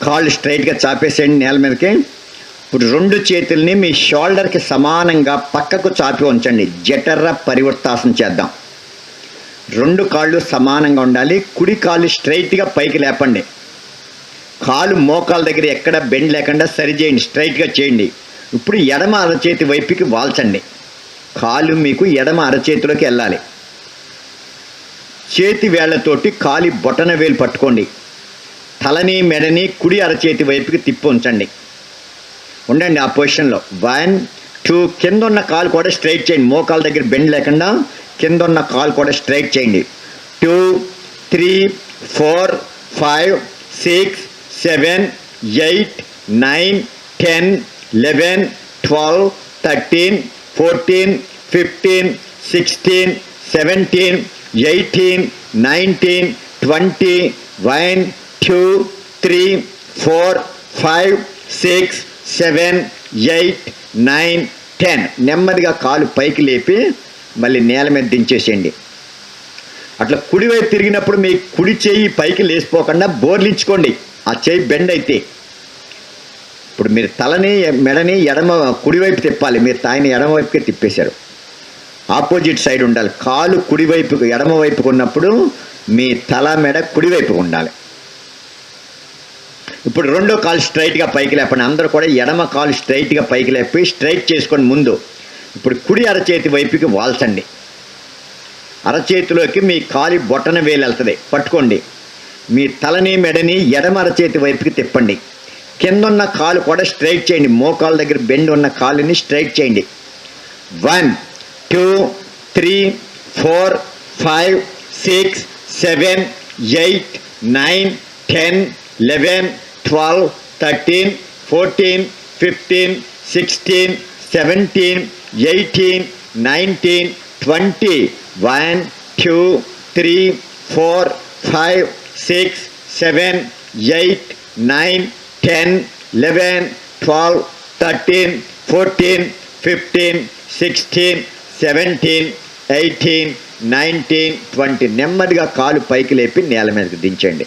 కాళ్ళు స్ట్రైట్గా చాపేసేయండి నేల మీదకి. ఇప్పుడు 2 చేతుల్ని మీ షోల్డర్కి సమానంగా పక్కకు చాపి ఉంచండి. జఠర పరివర్తాసనం చేద్దాం. 2 కాళ్ళు సమానంగా ఉండాలి. కుడి కాళ్ళు స్ట్రైట్గా పైకి లేపండి. కాలు మోకాల దగ్గర ఎక్కడ బెండ్ లేకుండా సరి చేయండి, స్ట్రైట్గా చేయండి. ఇప్పుడు ఎడమ అరచేతి వైపుకి వాల్చండి. కాలు మీకు ఎడమ అరచేతిలోకి వెళ్ళాలి. చేతి వేళ్లతోటి కాలి బొటన వేలు పట్టుకోండి. తలని మెడని కుడి అరచేతి వైపుకి తిప్పి ఉంచండి. ఉండండి ఆ పొజిషన్లో. 1, 2. కింద ఉన్న కాలు కూడా స్ట్రైట్ చేయండి. మోకాల దగ్గర బెండ్ లేకుండా కింద ఉన్న కాలు కూడా స్ట్రైట్ చేయండి. 2, 3, 4, 5, 6, 7, 8, 9, 10, 11, 12, 13, 14, 15, 16, 17, 18, 19, 20, 1, 2, 3, 4, 5, 6, 7, 8, 9, 10. నెమ్మదిగా కాలు పైకి లేపి మళ్ళీ నేల మీద దించేసేయండి. అట్లా కుడివైపు తిరిగినప్పుడు మీ కుడి చేయి పైకి లేచిపోకుండా బోర్లించుకోండి. ఆ చేయి బెండ్ అయితే ఇప్పుడు మీరు తలని మెడని కుడివైపు తిప్పాలి. మీరు తాయిని ఎడమవైపుకే తిప్పేశారు. ఆపోజిట్ సైడ్ ఉండాలి. కాలు కుడివైపుకు ఎడమవైపుకు ఉన్నప్పుడు మీ తల మెడ కుడివైపుకు ఉండాలి. ఇప్పుడు రెండో కాలు స్ట్రైట్గా పైకి లేపండి. అందరూ కూడా ఎడమ కాలు స్ట్రైట్గా పైకి లేపి స్ట్రైట్ చేసుకొని ముందు ఇప్పుడు కుడి అరచేతి వైపుకి వాల్చండి. అరచేతిలోకి మీ కాలి బొట్టన వేలు వెళ్తుంది, పట్టుకోండి. మీ తలని మెడని ఎడమ అరచేతి వైపుకి తిప్పండి. కిందున్న కాలు కూడా స్ట్రైట్ చేయండి. మోకాల దగ్గర బెండ్ ఉన్న కాలుని స్ట్రైట్ చేయండి. 1, 2, 3, 4, 5, 6, 7, 8, 9, 10, 11, 12, 13, 14, 15, 16, 17, 18, 19, 20. 1, 2, 3, 4, 5, 6, 7, 8, 9, 10, 11, 12, 13, 14, 15, 16, 17, 18, 19, 20. నెమ్మదిగా కాలు పైకి లేపి నేల మీదకి దించండి.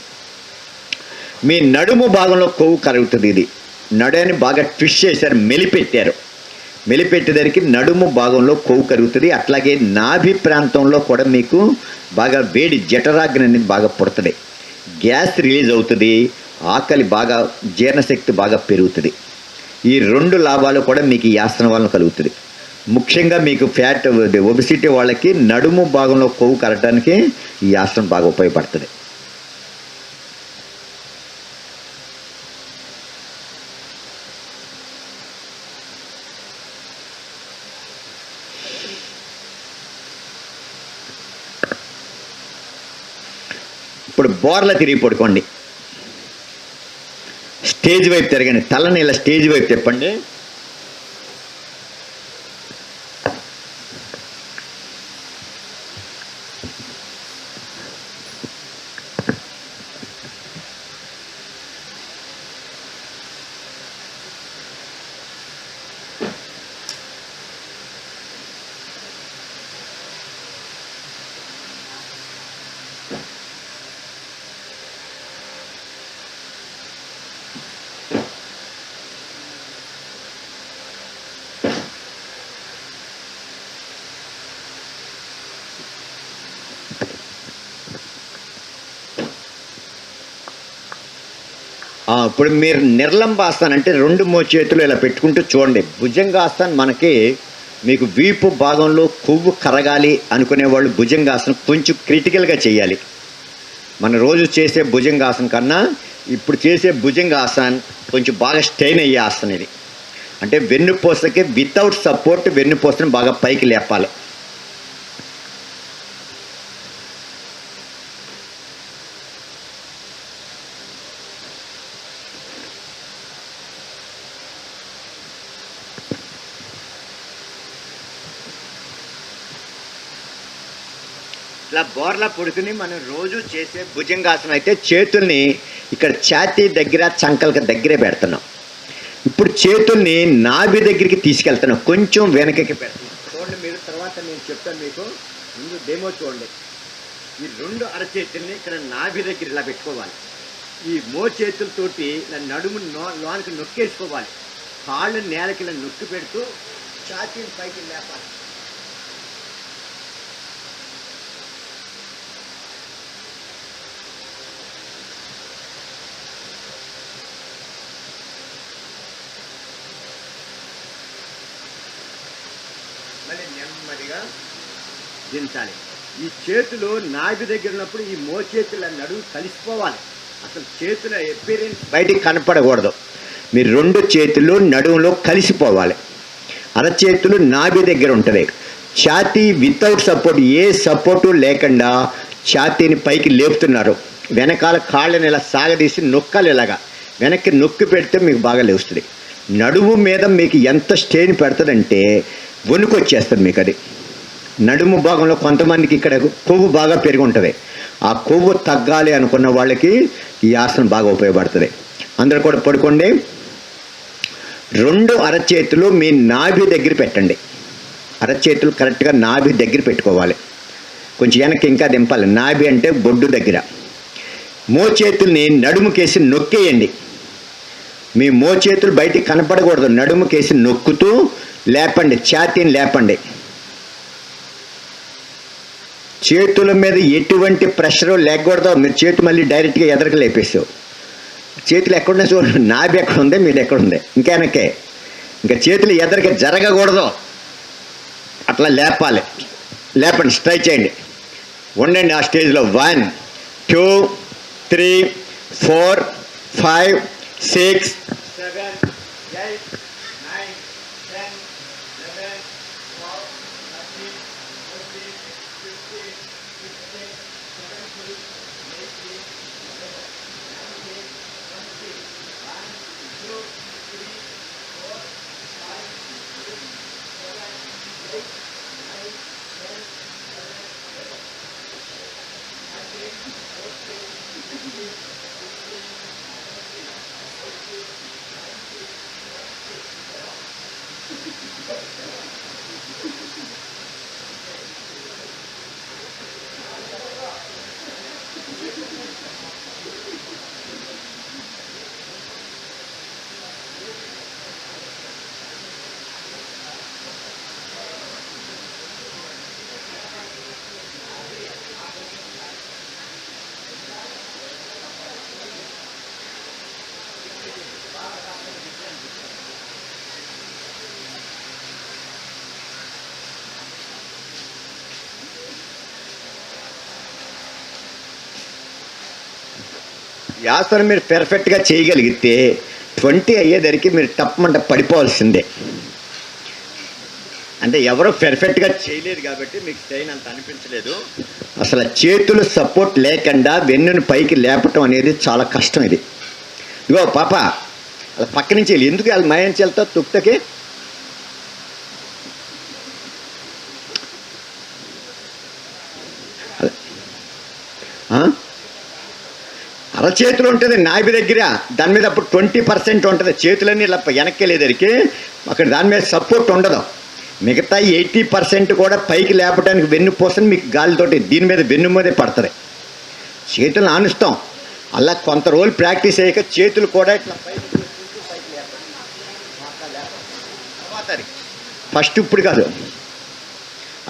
మీ నడుము భాగంలో కొవ్వు కరుగుతుంది. ఇది నడుని బాగా ట్విస్ట్ చేశారు, మెలిపెట్టారు. మెలిపెట్టేదానికి నడుము భాగంలో కొవ్వు కరుగుతుంది. అట్లాగే నాభి ప్రాంతంలో కూడా మీకు బాగా వేడి జఠరాగ్ని అనేది బాగా పుడుతుంది. గ్యాస్ రిలీజ్ అవుతుంది. ఆకలి బాగా, జీర్ణశక్తి బాగా పెరుగుతుంది. ఈ 2 లాభాలు కూడా మీకు ఈ ఆసనం వలన కలుగుతుంది. ముఖ్యంగా మీకు ఫ్యాట్ ఒబిసిటీ వాళ్ళకి నడుము భాగంలో కొవ్వు కరగడానికి ఈ ఆసనం బాగా ఉపయోగపడుతుంది. ఇప్పుడు బోర్ల తిరిగి పడుకోండి. స్టేజ్ వైపు తిరగండి. తలని ఇలా స్టేజ్ వైపు తిప్పండి. ఇప్పుడు మీరు నిర్లంబాసనం అంటే 2 మోచేతులు ఇలా పెట్టుకుంటూ చూడండి. భుజంగాసనం మనకి మీకు వీపు భాగంలో కొవ్వు కరగాలి అనుకునేవాళ్ళు భుజంగాసనం కొంచెం క్రిటికల్గా చేయాలి. మన రోజు చేసే భుజంగాసనం కన్నా ఇప్పుడు చేసే భుజంగాసనం కొంచెం బాగా స్ట్రెయిన్ అయ్యే ఆసనం ఇది. అంటే వెన్నుపూసకి వితౌట్ సపోర్ట్ వెన్నుపూసని బాగా పైకి లేపాలి. ఇలా బోర్లా పడుకుని మనం రోజు చేసే భుజంగాసనం అయితే చేతుల్ని ఇక్కడ ఛాతీ దగ్గర చంకలకి దగ్గరే పెడుతున్నాం. ఇప్పుడు చేతుల్ని నాభి దగ్గరికి తీసుకెళ్తున్నాం, కొంచెం వెనకకి పెడుతున్నాం. చూడండి మీరు, తర్వాత నేను చెప్తాను మీకు. ముందు డెమో చూడండి. ఈ 2 అరచేతుల్ని ఇక్కడ నాభి దగ్గర ఇలా పెట్టుకోవాలి. ఈ మోచేతులతోటి ఇలా నడుము లోనికి నొక్కేసుకోవాలి. కాళ్ళు నేలకి ఇలా నొక్కి పెడుతూ ఛాతీని పైకి లేపాలి. మళ్ళీ నెమ్మదిగా దించాలి. ఈ చేతులు నాభి దగ్గర ఉన్నప్పుడు ఈ మోచేతుల నడుము కలిసిపోవాలి. అసలు చేతుల ఎపిరియన్స్ బయటికి కనపడకూడదు. మీరు 2 చేతులు నడుములో కలిసిపోవాలి. అరచేతులు నాభి దగ్గర ఉంటుంది. ఛాతీ వితౌట్ సపోర్ట్, ఏ సపోర్టు లేకుండా ఛాతీని పైకి లేపుతున్నారు. వెనకాల కాళ్ళని ఇలా సాగదీసి నొక్కాలి. ఇలాగా వెనక్కి నొక్కి పెడితే మీకు బాగా లేస్తుంది. నడుము మీద మీకు ఎంత స్ట్రెయిన్ పెడుతుందంటే వణుకు వచ్చేస్తుంది మీకు. అది నడుము భాగంలో కొంతమందికి ఇక్కడ కొవ్వు బాగా పెరిగి ఉంటుంది. ఆ కొవ్వు తగ్గాలి అనుకున్న వాళ్ళకి ఈ ఆసనం బాగా ఉపయోగపడుతుంది. అందరూ కూడా పడుకోండి. 2 అరచేతులు మీ నాభి దగ్గర పెట్టండి. అరచేతులు కరెక్ట్గా నాభి దగ్గర పెట్టుకోవాలి. కొంచెం వెనక్కి ఇంకా దింపాలి. నాభి అంటే బొడ్డు దగ్గర. మోచేతుల్ని నడుముకేసి నొక్కేయండి. మీ మోచేతులు బయటికి కనపడకూడదు. నడుముకేసి నొక్కుతూ లేపండి. ఛాతీని లేపండి. చేతుల మీద ఎటువంటి ప్రెషరు లేకూడదు. మీరు చేతి మళ్ళీ డైరెక్ట్గా ఎదరికి లేపేసావు. చేతులు ఎక్కడున్నా చూడండి. నాభి ఎక్కడ ఉంది, మీది ఎక్కడుంది, ఇంకా వెనకే. ఇంకా చేతులు ఎదరికి జరగకూడదు. అట్లా లేపాలి. లేపండి. ట్రై చేయండి. ఉండండి ఆ స్టేజ్లో. 1 2 3 4 5 6 7 8 9 10 11 12 13 14 15 16 17 18 19 20 1 2 3 4 5 6 7 8 9 10 ఈ ఆసనం మీరు పెర్ఫెక్ట్గా చేయగలిగితే 20 అయ్యేసరికి మీరు తప్పమంట పడిపోవాల్సిందే. అంటే ఎవరో పెర్ఫెక్ట్గా చేయలేదు కాబట్టి మీకు చేయనంత అనిపించలేదు. అసలు చేతులు సపోర్ట్ లేకుండా వెన్నుని పైకి లేపటం అనేది చాలా కష్టం. ఇది ఇగో పాప అలా పక్క నుంచి వెళ్ళి ఎందుకు వాళ్ళు మయంచి వెళ్తావు తుక్తకి. అరచేతులు ఉంటుంది నాభి దగ్గర. దాని మీద అప్పుడు 20% ఉంటుంది. చేతులన్నీ ఇలా వెనక్కి వెళ్ళేసరికి అక్కడ దాని మీద సపోర్ట్ ఉండదు. మిగతా 80% కూడా పైకి లేపడానికి వెన్నుపూసని మీకు గాలితోటి దీని మీద వెన్ను మీదే పడుతుంది. చేతులను ఆనుస్తాం. అలా కొంత రోజులు ప్రాక్టీస్ అయ్యాక చేతులు కూడా ఇట్లా పైకి లేపాలి. ఫస్ట్ ఇప్పుడు కాదు,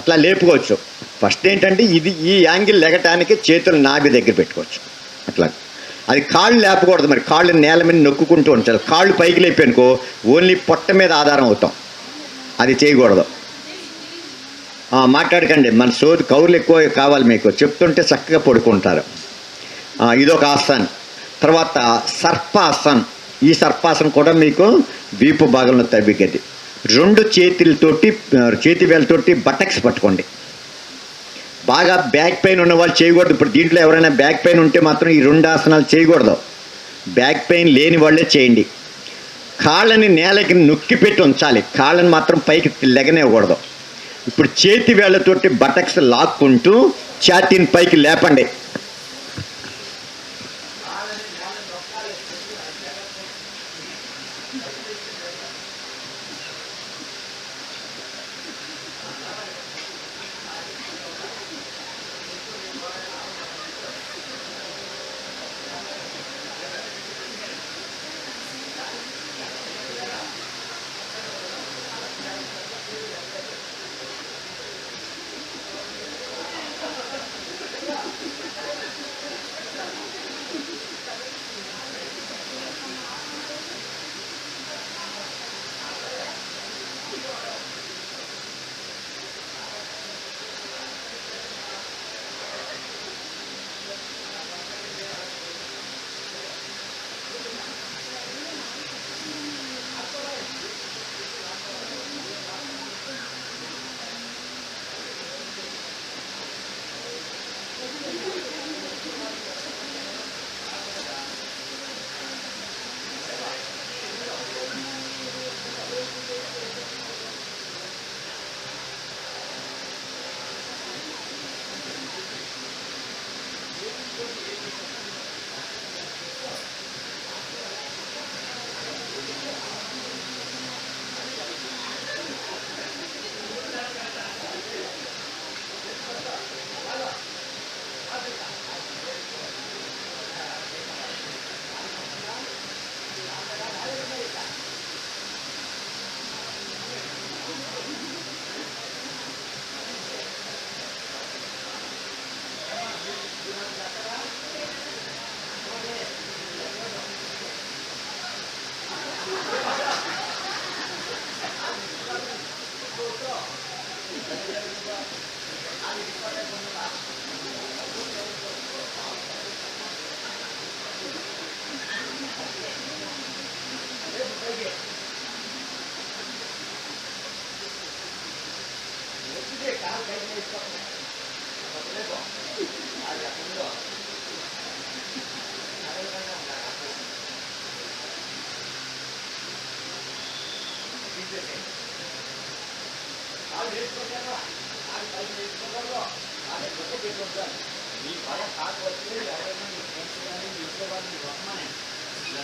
అట్లా లేపుకోవచ్చు. ఫస్ట్ ఏంటంటే ఇది ఈ యాంగిల్ లెగటానికి చేతులు నాభి దగ్గర పెట్టుకోవచ్చు. అట్లా అది కాళ్ళు లేపకూడదు. మరి కాళ్ళు నేల మీద నొక్కుంటూ ఉంచాలి. కాళ్ళు పైకి లేపానుకో ఓన్లీ పొట్ట మీద ఆధారం అవుతాం. అది చేయకూడదు. మాట్లాడకండి. మన సోది కౌర్లు ఎక్కువ కావాలి మీకు. చెప్తుంటే చక్కగా పడుకుంటారు. ఇదొక ఆసన్. తర్వాత సర్పాసన్. ఈ సర్పాసన్ కూడా మీకు వీపు భాగంలో తవ్విగది. 2 చేతులతోటి చేతి వేలతోటి బటక్స్ పట్టుకోండి. బాగా బ్యాక్ పెయిన్ ఉన్న వాళ్ళు చేయకూడదు. ఇప్పుడు దీంట్లో ఎవరైనా బ్యాక్ పెయిన్ ఉంటే మాత్రం ఈ 2 ఆసనాలు చేయకూడదు. బ్యాక్ పెయిన్ లేని వాళ్ళే చేయండి. కాళ్ళని నేలకి నొక్కి పెట్టి ఉంచాలి. కాళ్ళని మాత్రం పైకి లెగనివ్వకూడదు. ఇప్పుడు చేతి వేళ్ళతోటి బటక్స్ లాక్కుంటూ ఛాతీని పైకి లేపండి.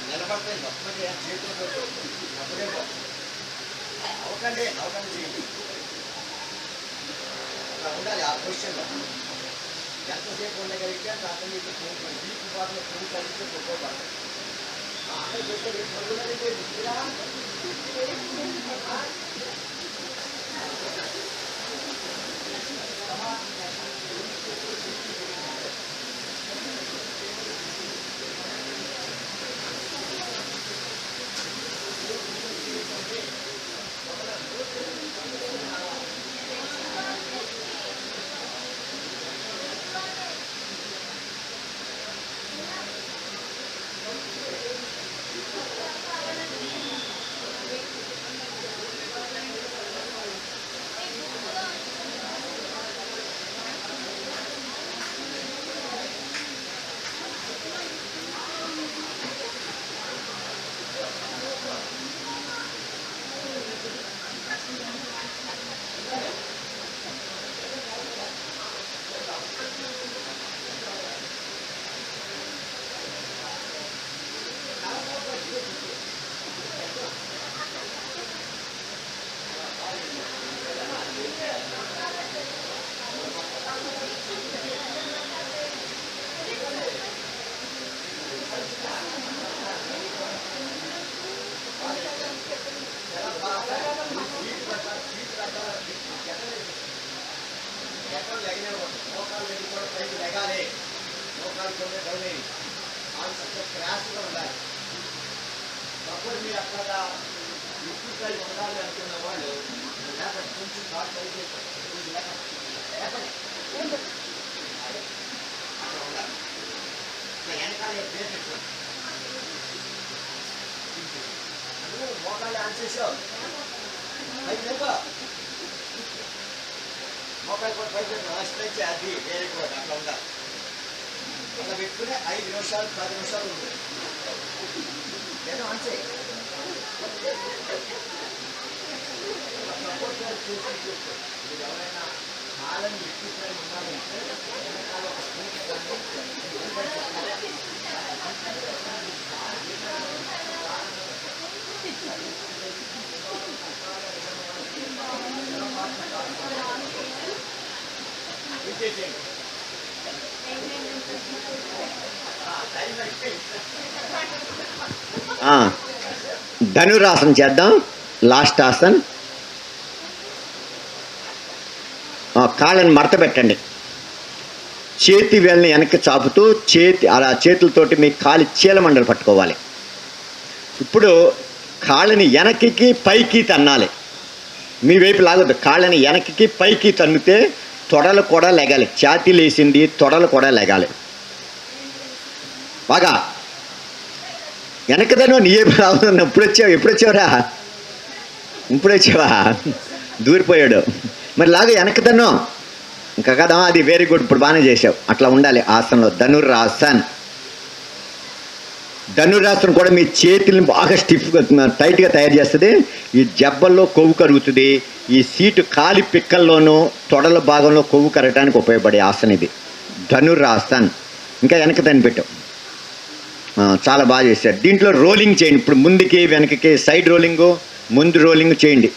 నిలబడతాయి అవకండి అవకండి చేయండి అలా ఉండాలి ఆ పొజిషన్లో ఎంతసేపు ఉండగలిగితే అంత మీకు వీపు పాటలో పువ్వు కలిగితే గొప్పపడతాయి క్రాస్గా ఉండాలి అప్పుడు మీరు అట్లా ఎక్కువ ఉండాలి అనుకున్న వాళ్ళు లేకపోతే కొంచెం షార్ట్ అయితే లేకపోతే అట్లా ఉండాలి వెనకాల అందులో మోకాళ్ళు ఆన్ చేసావు పైకి లేపో మోకాళ్ళు కూడా పైకి స్ట్రెచ్ అది వేరే కూడా అట్లా ఉండాలి అలా పెట్టుకుని 5 నిమిషాలు 10 నిమిషాలు ఉంది ఏదో అంతే సపోర్ట్ చూసి మీరు ఎవరైనా కాలని ఎక్కువ ఉండాలంటే ధనురాసనం చేద్దాం. లాస్ట్ ఆసన్. కాళ్ళని మడత పెట్టండి. చేతి వేళ్ళని వెనక్కి చాపుతూ అలా చేతులతోటి మీ కాలి చీలమండలు పట్టుకోవాలి. ఇప్పుడు కాళ్ళని వెనక్కి పైకి తన్నాలి. మీ వైపు లాగొద్దు. కాళ్ళని వెనక్కి పైకి తన్నితే తొడలు కూడా లెగాలి. ఛాతీ లేసింది, తొడలు కూడా లెగాలి. బాగా వెనకదను నీ వైపు రావుతున్నా. ఎప్పుడు వచ్చావా? దూరిపోయాడు. మరి లాగా వెనకదను ఇంకా కదా. అది వెరీ గుడ్. ఇప్పుడు బాగానే చేసావు. అట్లా ఉండాలి ఆసనంలో. ధనురాసనం కూడా మీ చేతుల్ని బాగా టైట్గా తయారు చేస్తుంది. ఈ జబ్బల్లో కొవ్వు కరుగుతుంది. ఈ సీటు కాలి పిక్కల్లోనూ తొడల భాగంలో కొవ్వు కరగటానికి ఉపయోగపడే ఆసనం ఇది ధనురాసన్. ఇంకా వెనక దాన్ని పెట్టావు. చాలా బాగా చేశారు. దీంట్లో రోలింగ్ చేయండి. ఇప్పుడు ముందుకి వెనకకి సైడ్ రోలింగు, ముందు రోలింగ్ చేయండి.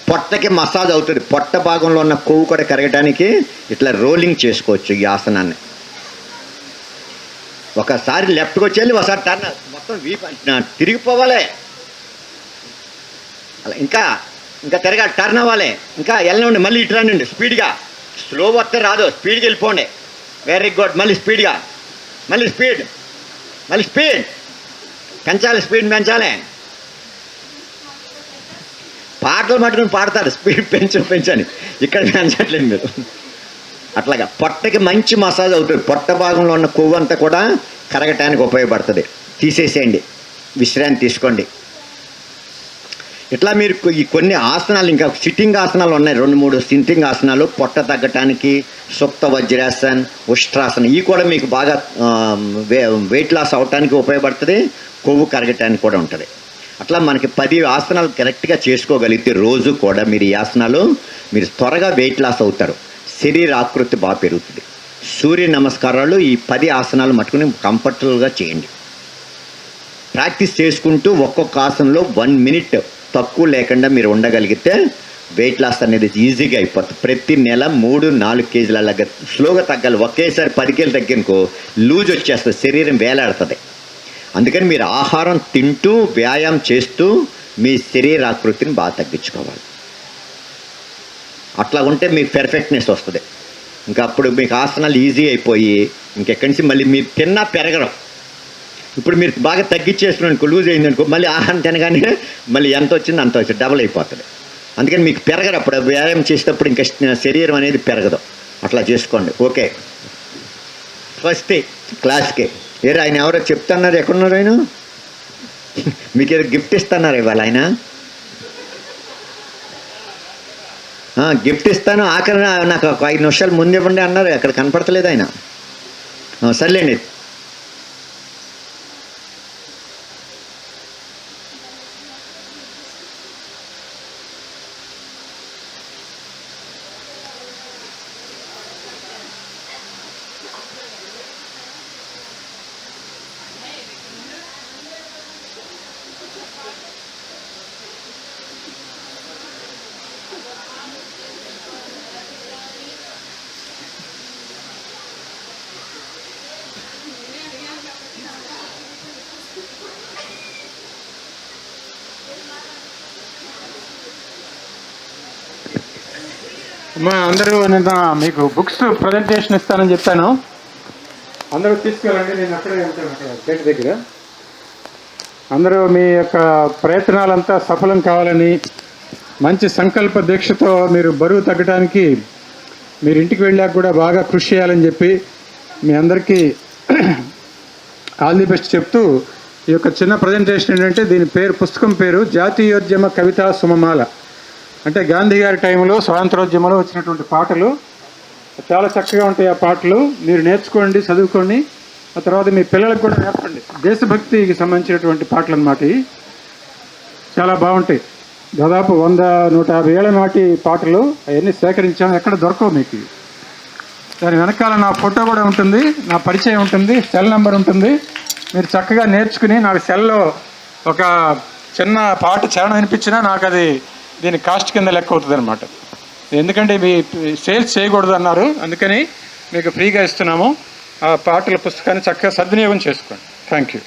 పొట్టకి మసాజ్ అవుతుంది. పొట్ట భాగంలో ఉన్న కొవ్వు కూడా కరగటానికి ఇట్లా రోలింగ్ చేసుకోవచ్చు ఈ ఆసనాన్ని. ఒకసారి లెఫ్ట్కి వచ్చేయాలి, ఒకసారి టర్న్ మొత్తం తిరిగిపోవాలి. అలా ఇంకా తిరగాలి, టర్న్ అవ్వాలి. ఇంకా వెళ్ళండి. మళ్ళీ ఇటు రండి స్పీడ్గా. స్లో వస్తే రాదు, స్పీడ్కి వెళ్ళిపోండి. Very good. మళ్ళీ స్పీడ్గా, మళ్ళీ స్పీడ్ పెంచాలి. స్పీడ్ పెంచాలి. పాటలు పట్టుకుని పాడతారు స్పీడ్ పెంచని. ఇక్కడ పెంచట్లేదు మీరు. అట్లాగా పొట్టకి మంచి మసాజ్ అవుతుంది. పొట్ట భాగంలో ఉన్న కొవ్వు అంతా కూడా కరగటానికి ఉపయోగపడుతుంది. తీసేసేయండి, విశ్రాంతి తీసుకోండి. ఇట్లా మీరు ఈ కొన్ని ఆసనాలు, ఇంకా సిట్టింగ్ ఆసనాలు ఉన్నాయి, 2-3 సిట్టింగ్ ఆసనాలు పొట్ట తగ్గటానికి. సుప్త వజ్రాసన్, ఉష్ట్రాసన్, ఇవి కూడా మీకు బాగా వెయిట్ లాస్ అవటానికి ఉపయోగపడుతుంది, కొవ్వు కరగటానికి కూడా ఉంటుంది. అట్లా మనకి 10 ఆసనాలు కరెక్ట్గా చేసుకోగలిగితే రోజు కూడా మీరు ఈ ఆసనాలు మీరు త్వరగా వెయిట్ లాస్ అవుతారు, శరీర ఆకృతి బాగా పెరుగుతుంది. సూర్య నమస్కారాలు ఈ 10 ఆసనాలు మట్టుకుని కంఫర్టబుల్గా చేయండి. ప్రాక్టీస్ చేసుకుంటూ ఒక్కొక్క ఆసనంలో 1 మినిట్ తక్కువ లేకుండా మీరు ఉండగలిగితే వెయిట్ లాస్ అనేది ఈజీగా అయిపోతుంది. ప్రతి నెల 3-4 కేజీల అలాగా స్లోగా తగ్గాలి. ఒకేసారి 10 కేజీలు తగ్గినుకో లూజ్ వచ్చేస్తుంది, శరీరం వేలాడుతుంది. అందుకని మీరు ఆహారం తింటూ వ్యాయామం చేస్తూ మీ శరీర ఆకృతిని బాగా తగ్గించుకోవాలి. అట్లా ఉంటే మీకు పెర్ఫెక్ట్నెస్ వస్తుంది. ఇంకా అప్పుడు మీకు ఆసనాలు ఈజీ అయిపోయి ఇంకెక్కడి నుంచి మళ్ళీ మీరు తిన్నా పెరగడం. ఇప్పుడు మీరు బాగా తగ్గించేస్తున్నాను, లూజ్ అయిందనుకో, మళ్ళీ ఆహారం తినగానే మళ్ళీ ఎంత వచ్చింది అంత వచ్చింది, డబల్ అయిపోతుంది. అందుకని మీకు పెరగదు. అప్పుడు వ్యాయామం చేసేటప్పుడు ఇంకా శరీరం అనేది పెరగదు. అట్లా చేసుకోండి. ఓకే, ఫస్ట్ క్లాస్కి ఆయన ఎవరో చెప్తున్నారు, ఎక్కడున్నారు ఆయన? మీకు ఏదో గిఫ్ట్ ఇస్తున్నారు ఇవాళ ఆయన. గిఫ్ట్ ఇస్తాను, ఆఖరి నాకు ఒక 5 నిమిషాలు ముందు ఇవ్వండి అన్నారు, అక్కడ కనపడతలేదు ఆయన. సర్లేండి. అమ్మా, అందరూ నిన్న మీకు బుక్స్ ప్రజెంటేషన్ ఇస్తానని చెప్పాను, అందరూ తీసుకెళ్ళండి. నేను అక్కడే ఉంటాను, అక్కడ గేట్ దగ్గర. అందరూ మీ యొక్క ప్రయత్నాలంతా సఫలం కావాలని, మంచి సంకల్ప దీక్షతో మీరు బరువు తగ్గడానికి మీరు ఇంటికి వెళ్ళాక కూడా బాగా కృషి చేయాలని చెప్పి మీ అందరికీ ఆల్ ది బెస్ట్ చెప్తూ, ఈ యొక్క చిన్న ప్రజెంటేషన్ ఏంటంటే, దీని పుస్తకం పేరు జాతీయోద్యమ కవితా సుమమాల. అంటే గాంధీ గారి టైంలో స్వాతంత్రోద్యమంలో వచ్చినటువంటి పాటలు చాలా చక్కగా ఉంటాయి. ఆ పాటలు మీరు నేర్చుకోండి, చదువుకోండి. ఆ తర్వాత మీ పిల్లలకు కూడా నేర్పండి. దేశభక్తికి సంబంధించినటువంటి పాటలు అన్నమాట. చాలా బాగుంటాయి. దాదాపు 100-150 ఏళ్ల నాటి పాటలు అవన్నీ సేకరించాము, ఎక్కడ దొరకవు మీకు. దాని వెనకాల నా ఫోటో కూడా ఉంటుంది, నా పరిచయం ఉంటుంది, సెల్ నెంబర్ ఉంటుంది. మీరు చక్కగా నేర్చుకుని నాకు సెల్లో ఒక చిన్న పాట చరణం వినిపించినా నాకు అది దీని కాస్ట్ కింద లెక్క అవుతుంది అనమాట. ఎందుకంటే మీ సేల్స్ చేయకూడదు అన్నారు, అందుకని మీకు ఫ్రీగా ఇస్తున్నాము. ఆ పాటల పుస్తకాన్ని చక్కగా సద్వినియోగం చేసుకోండి. Thank you.